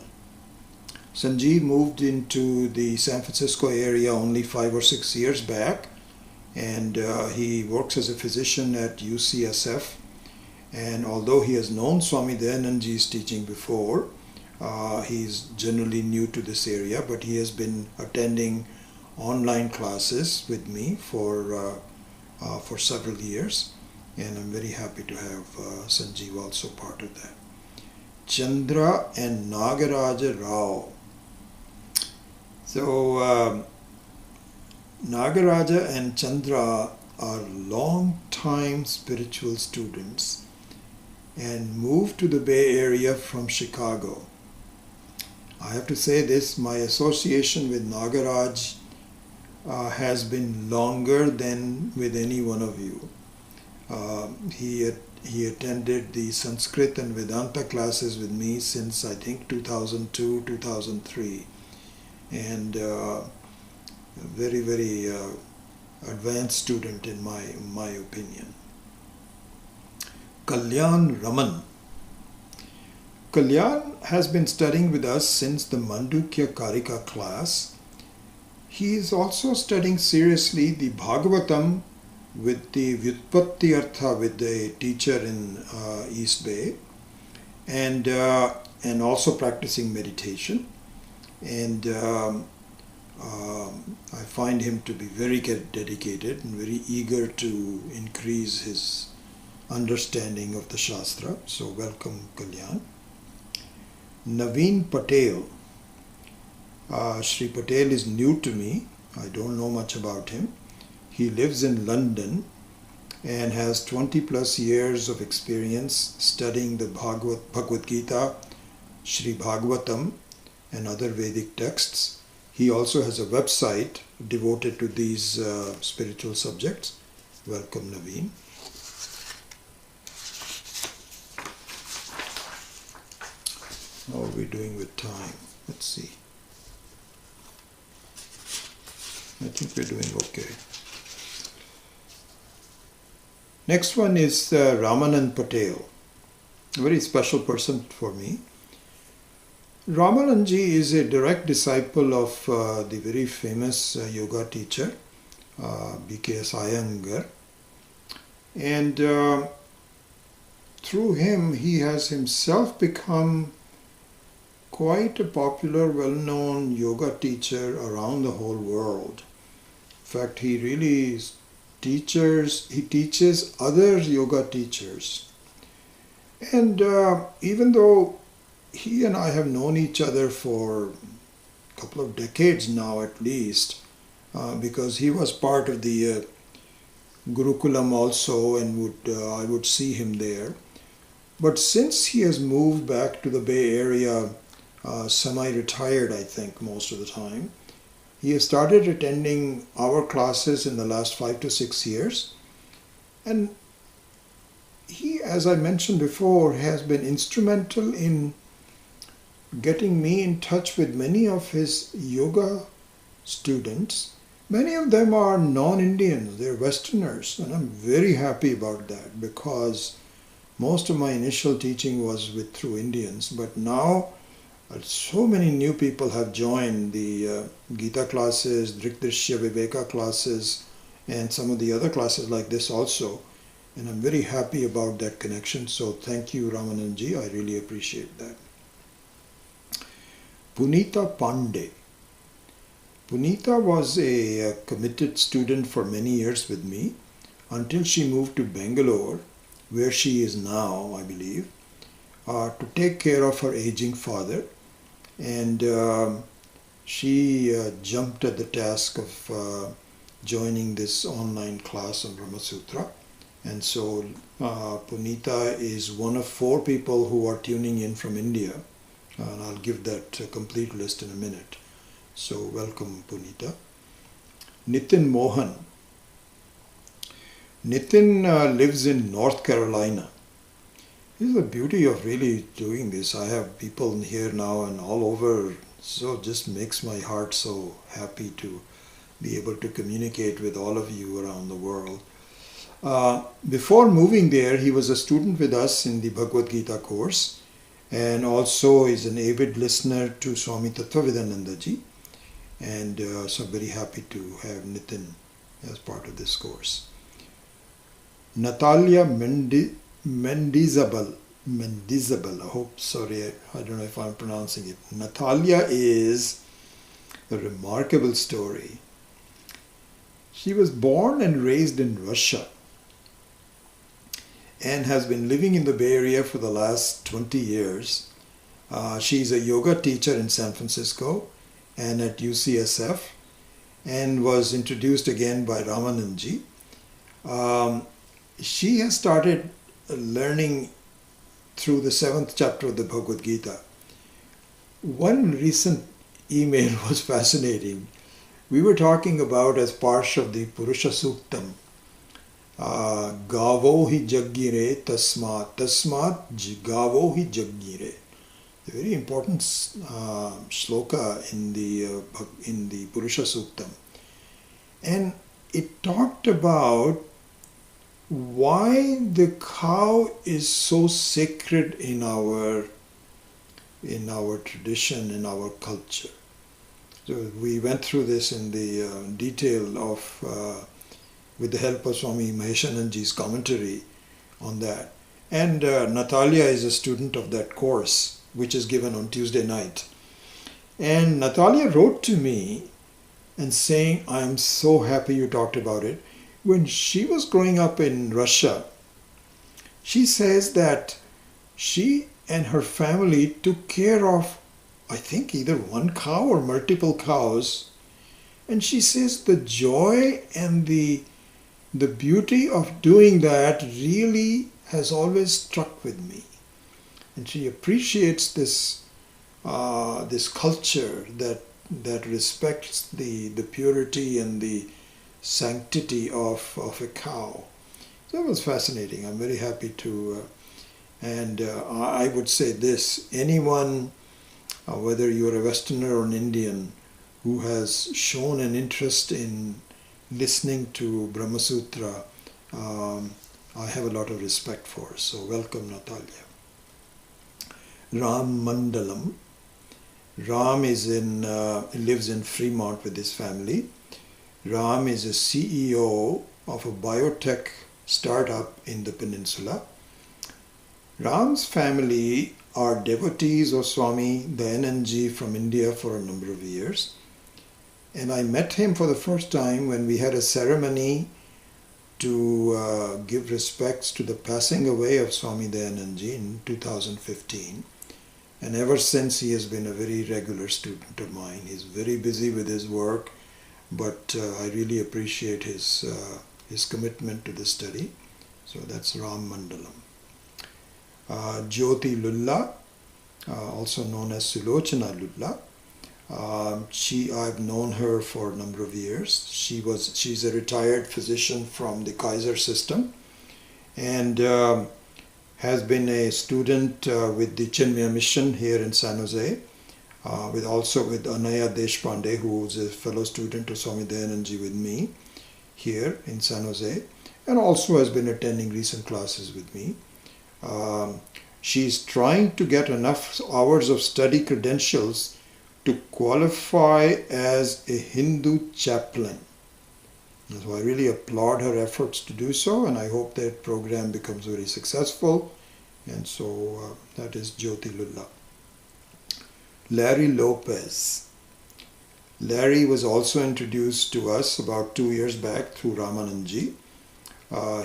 Sanjeev moved into the San Francisco area only 5 or 6 years back, and he works as a physician at UCSF. And although he has known Swami Dayanandji's teaching before, he's generally new to this area, but he has been attending online classes with me for several years, and I'm very happy to have Sanjeev also part of that. Chandra and Nagaraja Rao. So Nagaraja and Chandra are long-time spiritual students and moved to the Bay Area from Chicago. I have to say this, my association with Nagaraj has been longer than with any one of you. He attended the Sanskrit and Vedanta classes with me since I think 2002, 2003, and a very, very advanced student in my opinion. Kalyan Raman. Kalyan has been studying with us since the Mandukya Karika class. He is also studying seriously the Bhagavatam with the Vyutpatti Artha with the teacher in East Bay, and also practicing meditation. And I find him to be very dedicated and very eager to increase his understanding of the Shastra. So welcome, Kalyan. Naveen Patel. Shri Patel is new to me. I don't know much about him. He lives in London and has 20 plus years of experience studying the Bhagavad Gita, Shri Bhagavatam and other Vedic texts. He also has a website devoted to these spiritual subjects. Welcome, Naveen. How are we doing with time? Let's see. I think we're doing okay. Next one is Ramanand Patel, a very special person for me. Ramanandji is a direct disciple of the very famous yoga teacher, B.K.S. Iyengar. And through him, he has himself become quite a popular, well-known yoga teacher around the whole world. In fact, he really teaches other yoga teachers. And even though he and I have known each other for a couple of decades now at least, because he was part of the Gurukulam also, and I would see him there. But since he has moved back to the Bay Area, semi-retired I think most of the time, he has started attending our classes in the last 5 to 6 years. And he, as I mentioned before, has been instrumental in getting me in touch with many of his yoga students. Many of them are non-Indians, they're Westerners, and I'm very happy about that because most of my initial teaching was through Indians, but now so many new people have joined the Gita classes, Drikdrishya Viveka classes, and some of the other classes like this also. And I'm very happy about that connection. So thank you, Ramanandji. I really appreciate that. Punita Pandey. Punita was a committed student for many years with me until she moved to Bangalore, where she is now, I believe, to take care of her aging father. And she jumped at the task of joining this online class on Brahma Sutra. And so Punita is one of 4 people who are tuning in from India. And I'll give that complete list in a minute. So welcome, Punita. Nitin Mohan. Nitin lives in North Carolina. This is the beauty of really doing this. I have people here now and all over, so it just makes my heart so happy to be able to communicate with all of you around the world. Before moving there, he was a student with us in the Bhagavad Gita course, and also is an avid listener to Swami Tattvavidanandaji. And so I'm very happy to have Nitin as part of this course. Natalia Mendizabal, I hope, sorry, I don't know if I'm pronouncing it. Natalia is a remarkable story. She was born and raised in Russia and has been living in the Bay Area for the last 20 years. She's a yoga teacher in San Francisco and at UCSF, and was introduced again by Ramananji. She has started learning through the 7th chapter of the Bhagavad Gita. One recent email was fascinating. We were talking about, as part of the Purusha Suktam, Gavo hi jaggire tasmat gavo hi jaggire. A very important shloka in the Purusha Suktam. And it talked about why the cow is so sacred in our tradition, in our culture. So we went through this in the detail of, with the help of Swami Maheshananji's commentary on that. And Natalia is a student of that course, which is given on Tuesday night. And Natalia wrote to me and saying, I'm so happy you talked about it. When she was growing up in Russia, she says that she and her family took care of, I think, either one cow or multiple cows. And she says the joy and the beauty of doing that really has always struck with me. And she appreciates this culture that respects the purity and the sanctity of a cow. So it was fascinating. I'm very happy to, and I would say this, anyone, whether you're a Westerner or an Indian, who has shown an interest in listening to Brahma Sutra, I have a lot of respect for. So welcome, Natalia. Ram Mandalam. Ram lives in Fremont with his family. Ram is a CEO of a biotech startup in the peninsula. Ram's family are devotees of Swami Dayanandji from India for a number of years. And I met him for the first time when we had a ceremony to give respects to the passing away of Swami Dayanandji in 2015. And ever since, he has been a very regular student of mine. He's very busy with his work, but I really appreciate his commitment to the study. So that's Ram Mandalam. Jyoti Lulla, also known as Sulochana Lulla. I've known her for a number of years. She's a retired physician from the Kaiser system, and has been a student with the Chinmaya Mission here in San Jose, with Anaya Deshpande, who is a fellow student of Swami Dayanandji with me here in San Jose, and also has been attending recent classes with me. She's trying to get enough hours of study credentials to qualify as a Hindu chaplain. And so I really applaud her efforts to do so, and I hope that program becomes very successful. And so that is Jyoti Lulla. Larry Lopez. Larry was also introduced to us about 2 years back through Ramananji.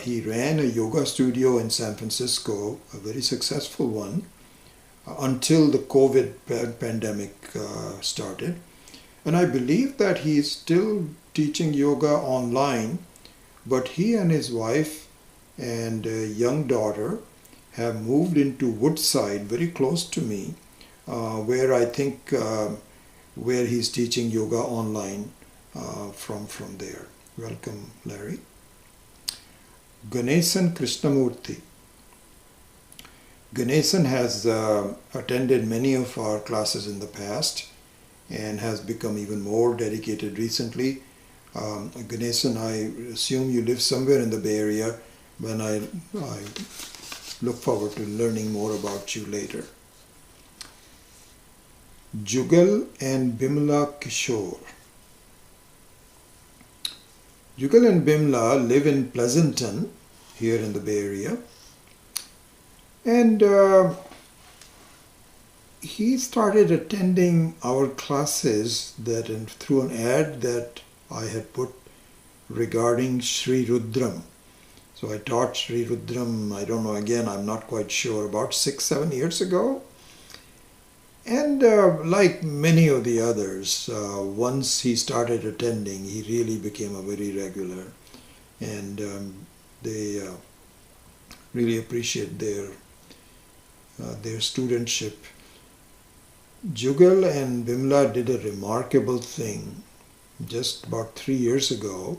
He ran a yoga studio in San Francisco, a very successful one, until the COVID pandemic started. And I believe that he is still teaching yoga online, but he and his wife and a young daughter have moved into Woodside, very close to me, where I think where he's teaching yoga online from there. Welcome, Larry. Ganesan Krishnamurthy. Ganesan has attended many of our classes in the past and has become even more dedicated recently. Ganesan, I assume you live somewhere in the Bay Area, when I look forward to learning more about you later. Jugal and Bimla Kishore. Jugal and Bimla live in Pleasanton, here in the Bay Area. And he started attending our classes through an ad that I had put regarding Sri Rudram. So I taught Sri Rudram, I don't know, again, I'm not quite sure, about 6-7 years ago. And like many of the others, once he started attending, he really became a very regular. And they really appreciate their studentship. Jugal and Bimla did a remarkable thing. Just about 3 years ago,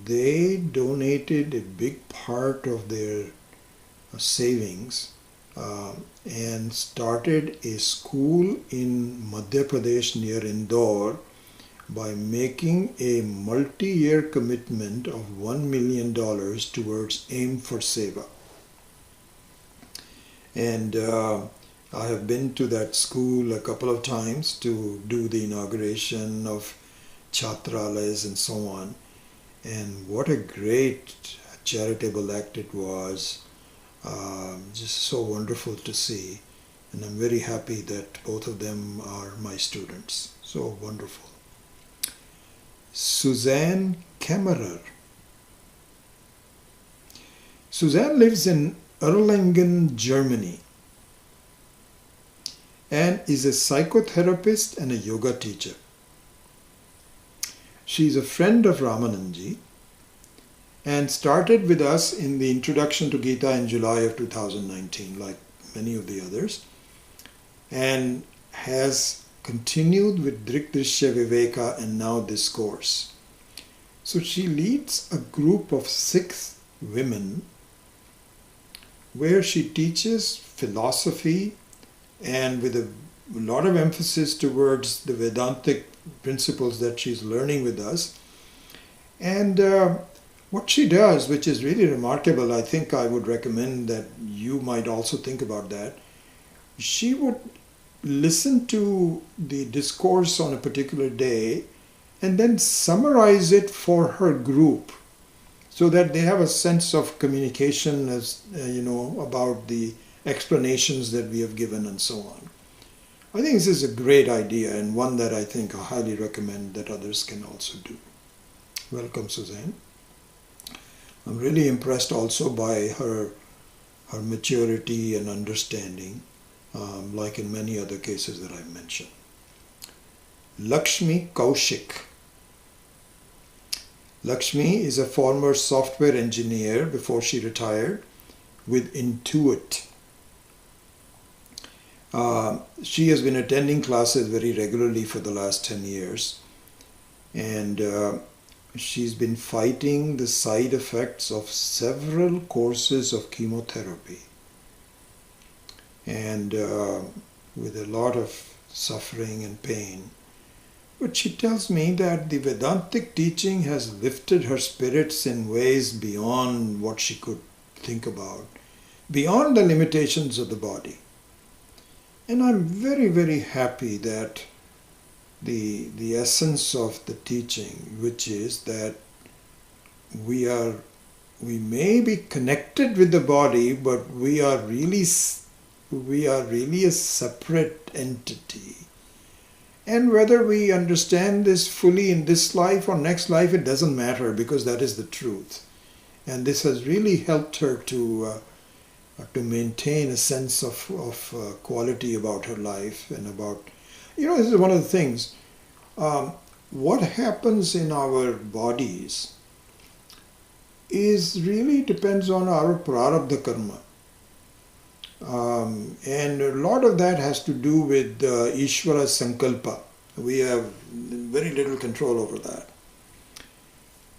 they donated a big part of their savings and started a school in Madhya Pradesh near Indore by making a multi-year commitment of $1 million towards Aim for Seva. And I have been to that school a couple of times to do the inauguration of Chhatralayas and so on. And what a great charitable act it was. Just so wonderful to see. And I'm very happy that both of them are my students. So wonderful. Suzanne Kämmerer. Suzanne lives in Erlangen, Germany, and is a psychotherapist and a yoga teacher. She is a friend of Ramananji and started with us in the introduction to Gita in July of 2019, like many of the others, and has continued with Drikdrishya Viveka and now this course. So she leads a group of 6 women where she teaches philosophy and with a lot of emphasis towards the Vedantic principles that she's learning with us. And what she does, which is really remarkable, I think I would recommend that you might also think about that. She would listen to the discourse on a particular day and then summarize it for her group so that they have a sense of communication as about the explanations that we have given and so on. I think this is a great idea and one that I think I highly recommend that others can also do. Welcome, Suzanne. I'm really impressed also by her maturity and understanding, like in many other cases that I've mentioned. Lakshmi Kaushik. Lakshmi is a former software engineer before she retired with Intuit. She has been attending classes very regularly for the last 10 years, and she's been fighting the side effects of several courses of chemotherapy, and with a lot of suffering and pain. But she tells me that the Vedantic teaching has lifted her spirits in ways beyond what she could think about, beyond the limitations of the body. And I'm very, very happy that the essence of the teaching, which is that we may be connected with the body, but we are really a separate entity. And whether we understand this fully in this life or next life, it doesn't matter, because that is the truth. And this has really helped her to maintain a sense of quality about her life and about, this is one of the things. What happens in our bodies is really depends on our prarabdha karma. And a lot of that has to do with Ishvara Sankalpa. We have very little control over that.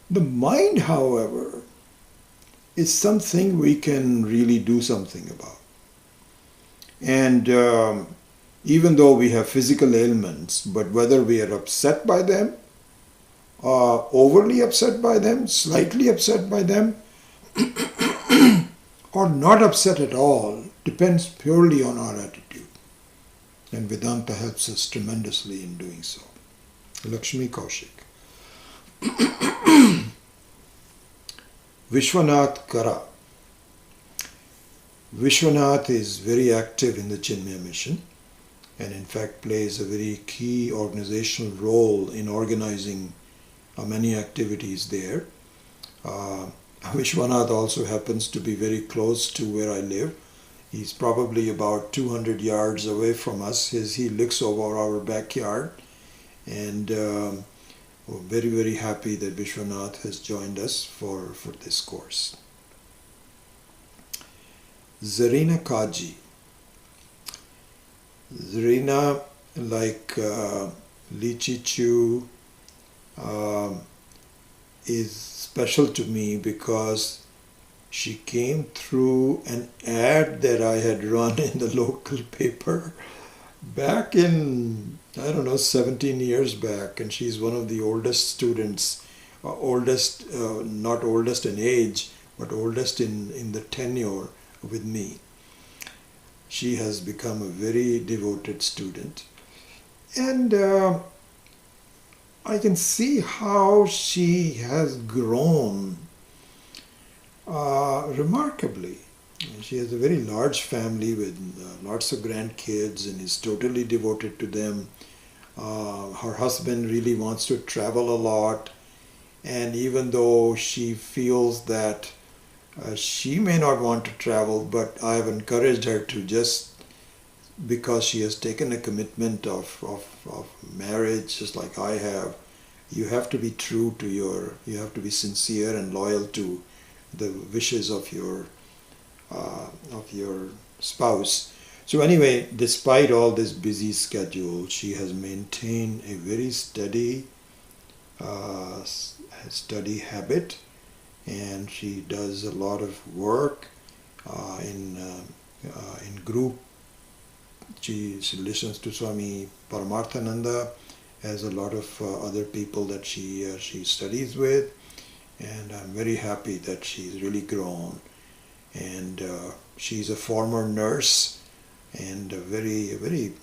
The mind, however, is something we can really do something about. And even though we have physical ailments, but whether we are upset by them, overly upset by them, slightly upset by them, or not upset at all, depends purely on our attitude. And Vedanta helps us tremendously in doing so. Lakshmi Kaushik. Vishwanath Kara. Vishwanath is very active in the Chinmaya mission and in fact plays a very key organizational role in organizing many activities there. Vishwanath also happens to be very close to where I live. He's probably about 200 yards away from us. He looks over our backyard, and we're very, very happy that Vishwanath has joined us for this course. Zarina Kaji. Zarina, like Lychee Chu, is special to me because she came through an ad that I had run in the local paper back in, 17 years back, and she's one of the oldest students, not oldest in age, but oldest in the tenure with me. She has become a very devoted student, and I can see how she has grown remarkably. She has a very large family with lots of grandkids and is totally devoted to them. Her husband really wants to travel a lot, and even though she feels that she may not want to travel, but I have encouraged her to, just because she has taken a commitment of marriage, just like I have. You have to be true to you have to be sincere and loyal to the wishes of your spouse. So anyway, despite all this busy schedule, she has maintained a very steady habit, and she does a lot of work in group. She listens to Swami Paramarthananda, has a lot of other people that she studies with, and I'm very happy that she's really grown. And she's a former nurse and a very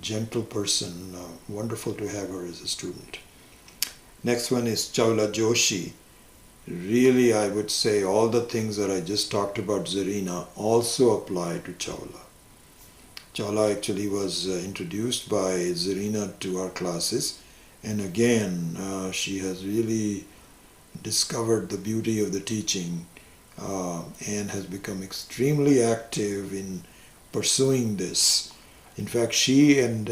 gentle person. Wonderful to have her as a student. Next one is Chawla Joshi. Really, I would say all the things that I just talked about Zarina also apply to Chawla. Chawla actually was introduced by Zarina to our classes, and again she has really discovered the beauty of the teaching and has become extremely active in pursuing this. In fact, she and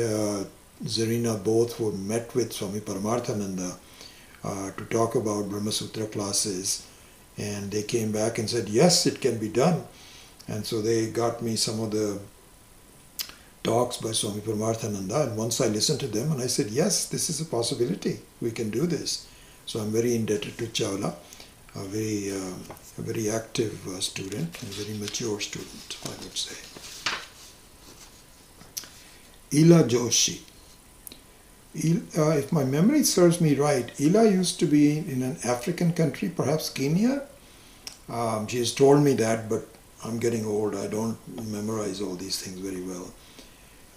Zarina both were met with Swami Paramarthananda to talk about Brahma Sutra classes, and they came back and said, yes, it can be done. And so they got me some of the talks by Swami Paramarthananda, and once I listened to them and I said, yes, this is a possibility, we can do this. So I'm very indebted to Chawla, a very active student and very mature student, I would say. Ila Joshi. If my memory serves me right, Ila used to be in an African country, perhaps Kenya. She has told me that, but I'm getting old. I don't memorize all these things very well.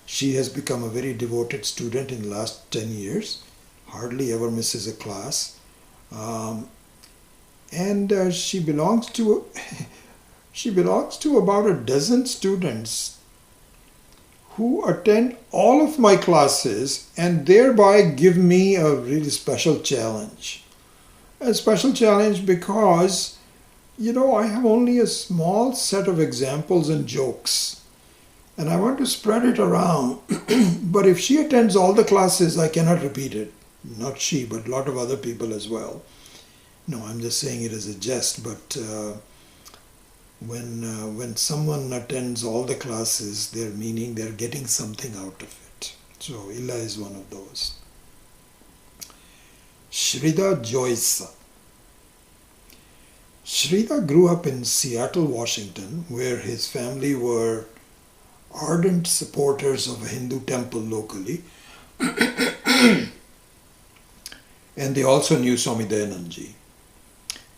She has become a very devoted student in the last 10 years, hardly ever misses a class. And she belongs to about a dozen students who attend all of my classes and thereby give me a really special challenge. A special challenge because, I have only a small set of examples and jokes, and I want to spread it around. But if she attends all the classes, I cannot repeat it. Not she, but a lot of other people as well. No, I'm just saying it as a jest, but when someone attends all the classes, they're getting something out of it. So Ila is one of those. Shrida Joyce. Shrida grew up in Seattle, Washington, where his family were ardent supporters of a Hindu temple locally. And they also knew Swami Dayanandji.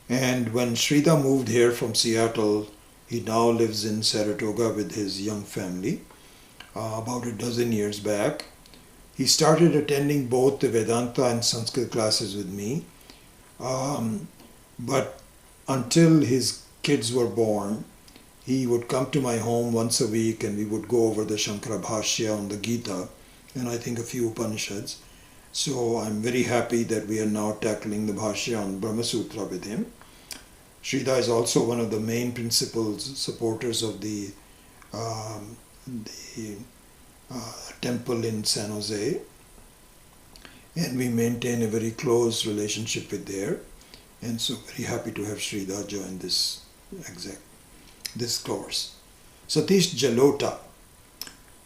And when Shrida moved here from Seattle, he now lives in Saratoga with his young family, about a dozen years back. He started attending both the Vedanta and Sanskrit classes with me. But until his kids were born, he would come to my home once a week and we would go over the Shankara Bhashya on the Gita and I think a few Upanishads. So I'm very happy that we are now tackling the Bhashya on Brahma Sutra with him. Shrida is also one of the main principals, supporters of the the temple in San Jose, and we maintain a very close relationship with there. And so very happy to have Sridhar join this course. Satish Jalota.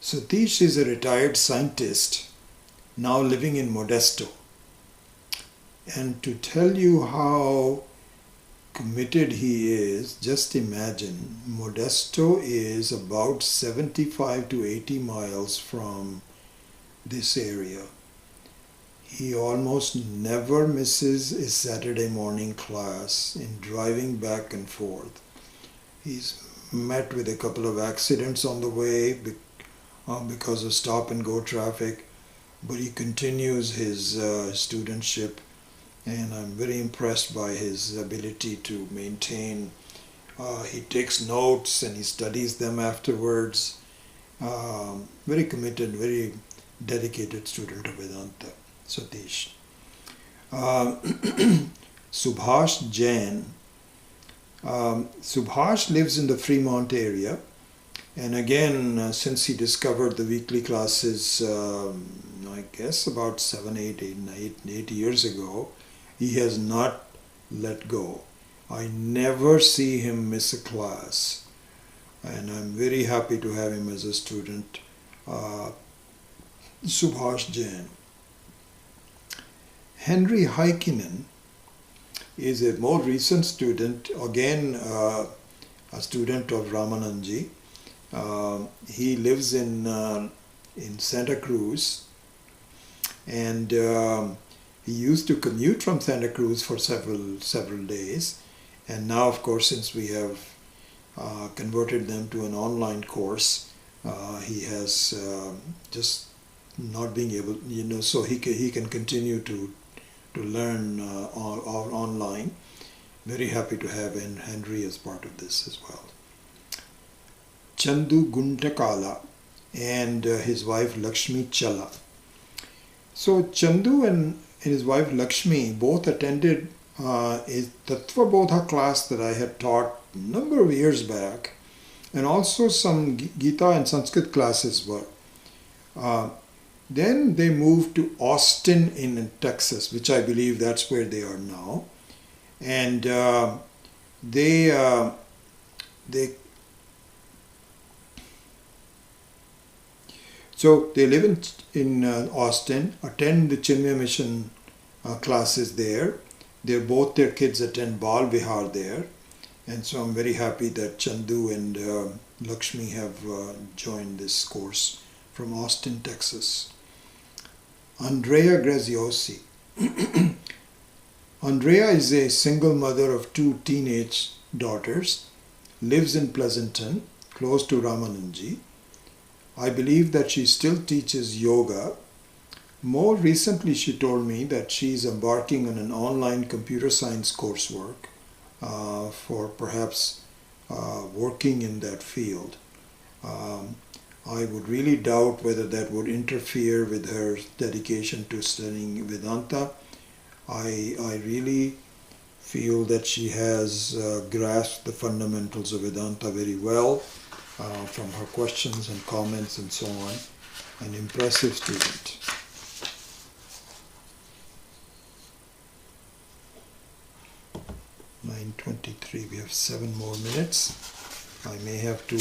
Satish is a retired scientist now living in Modesto. And to tell you how committed he is, just imagine, Modesto is about 75 to 80 miles from this area. He almost never misses a Saturday morning class in driving back and forth. He's met with a couple of accidents on the way because of stop and go traffic, but he continues his studentship, and I'm very impressed by his ability to maintain. He takes notes and he studies them afterwards. Very committed, very dedicated student of Vedanta. Satish. Subhash Jain. Subhash lives in the Fremont area, and again, since he discovered the weekly classes, I guess about 8 years ago, he has not let go. I never see him miss a class, and I'm very happy to have him as a student. Subhash Jain. Henry Heikkinen is a more recent student, again a student of Ramananji. He lives in Santa Cruz, and he used to commute from Santa Cruz for several days, and now, of course, since we have converted them to an online course, he has just not being able, so he can continue to learn online. Very happy to have Henry as part of this as well. Chandu Guntakala and his wife Lakshmi Chala. So Chandu and his wife Lakshmi both attended a Tattva Bodha class that I had taught a number of years back, and also some Gita and Sanskrit classes were. Then they moved to Austin in Texas, which I believe that's where they are now. And so they live in Austin, attend the Chinmaya Mission classes there. Their kids attend Bal Vihar there. And so I'm very happy that Chandu and Lakshmi have joined this course from Austin, Texas. Andrea Graziosi. Andrea is a single mother of 2 teenage daughters, lives in Pleasanton, close to Ramananji. I believe that she still teaches yoga. More recently, she told me that she is embarking on an online computer science coursework for perhaps working in that field. I would really doubt whether that would interfere with her dedication to studying Vedanta. I really feel that she has grasped the fundamentals of Vedanta very well from her questions and comments and so on. An impressive student. (9:23). We have 7 more minutes. I may have to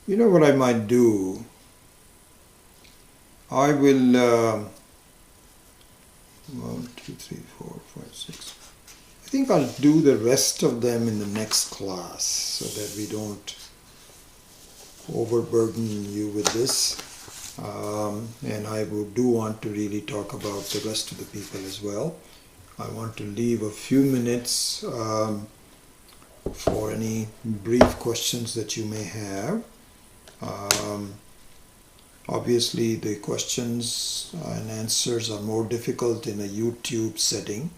you know what I might do? I will 1, 2, 3, 4, 5, 6. I think I'll do the rest of them in the next class so that we don't overburden you with this. And I do want to really talk about the rest of the people as well. I want to leave a few minutes for any brief questions that you may have. Obviously, the questions and answers are more difficult in a YouTube setting.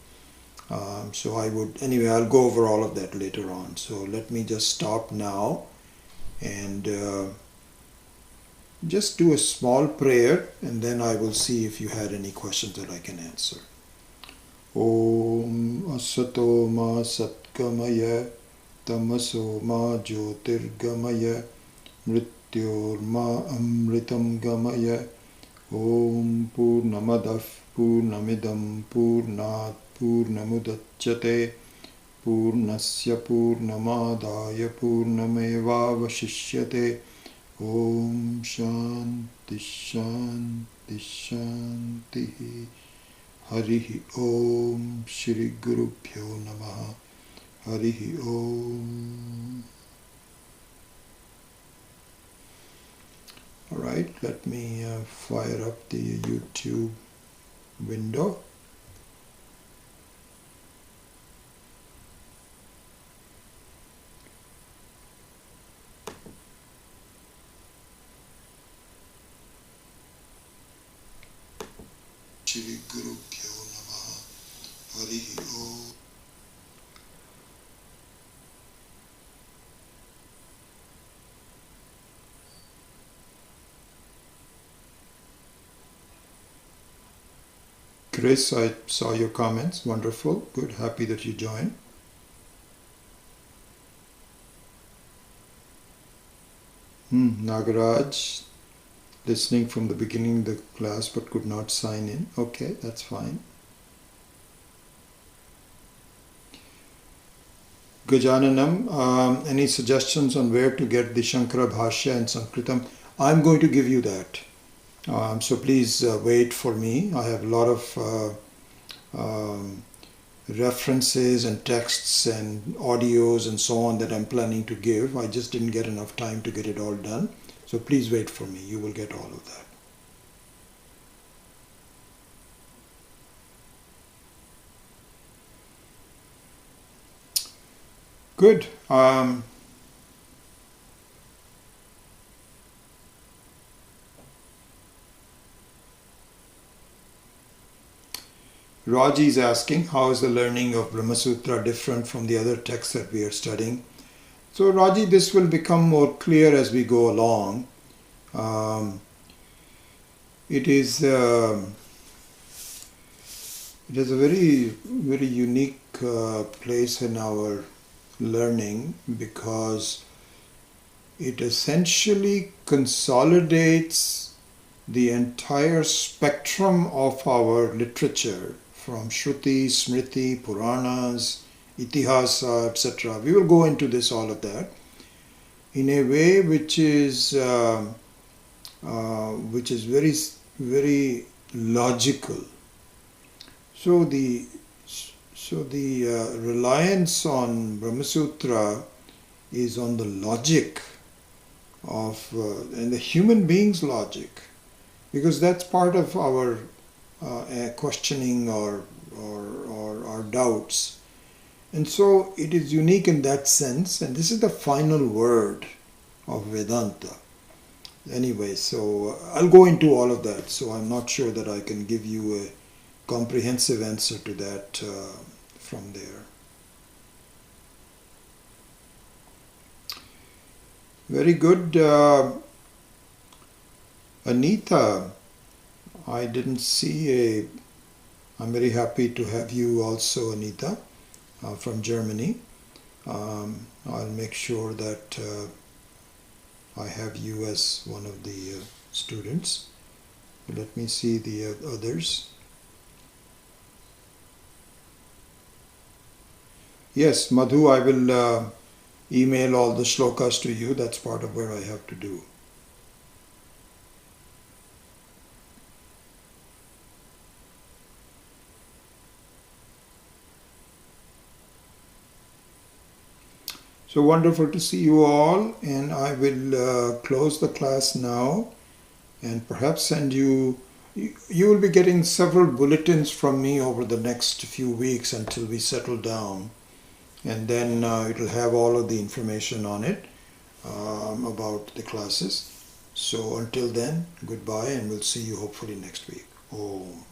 So I'll go over all of that later on. So let me just stop now and just do a small prayer, and then I will see if you had any questions that I can answer. Om Asato Ma Satgamaya Tamaso Ma Jyotirgamaya Mrityorma Amritam Gamaya. Om Purnamadav Purnamidam Purnat Purnamudachyate Purnasya Purnamadaya Purnamevavashishyate. Om Shanti Shanti Shanti. Harihi Om Shri Guru Pyo Namaha. Harihi Om. Alright, let me fire up the YouTube window. Shri Guru Pyo Namaha. Harihi Om. Chris, I saw your comments. Wonderful. Good. Happy that you joined. Nagaraj, listening from the beginning of the class but could not sign in. Okay, that's fine. Gajananam, any suggestions on where to get the Shankara Bhashya and Sankritam? I'm going to give you that. So please wait for me. I have a lot of references and texts and audios and so on that I'm planning to give. I just didn't get enough time to get it all done. So please wait for me. You will get all of that. Good. Raji is asking, how is the learning of Brahma Sutra different from the other texts that we are studying? So Raji, this will become more clear as we go along. It is a very, very unique place in our learning because it essentially consolidates the entire spectrum of our literature from Shruti, Smriti, Puranas, Itihasa, etc. We will go into this, all of that, in a way which is very, very logical. So the reliance on Brahma Sutra is on the logic of and the human being's logic, because that's part of our questioning or our doubts. And so it is unique in that sense, and this is the final word of Vedanta. Anyway, so I'll go into all of that, so I'm not sure that I can give you a comprehensive answer to that from there. Very good. Anita, I didn't see I'm very happy to have you also, Anita, from Germany. I'll make sure that I have you as one of the students. Let me see the others. Yes, Madhu, I will email all the shlokas to you. That's part of what I have to do. So wonderful to see you all, and I will close the class now and perhaps send you will be getting several bulletins from me over the next few weeks until we settle down, and then it will have all of the information on it about the classes. So until then, goodbye, and we'll see you hopefully next week. Om.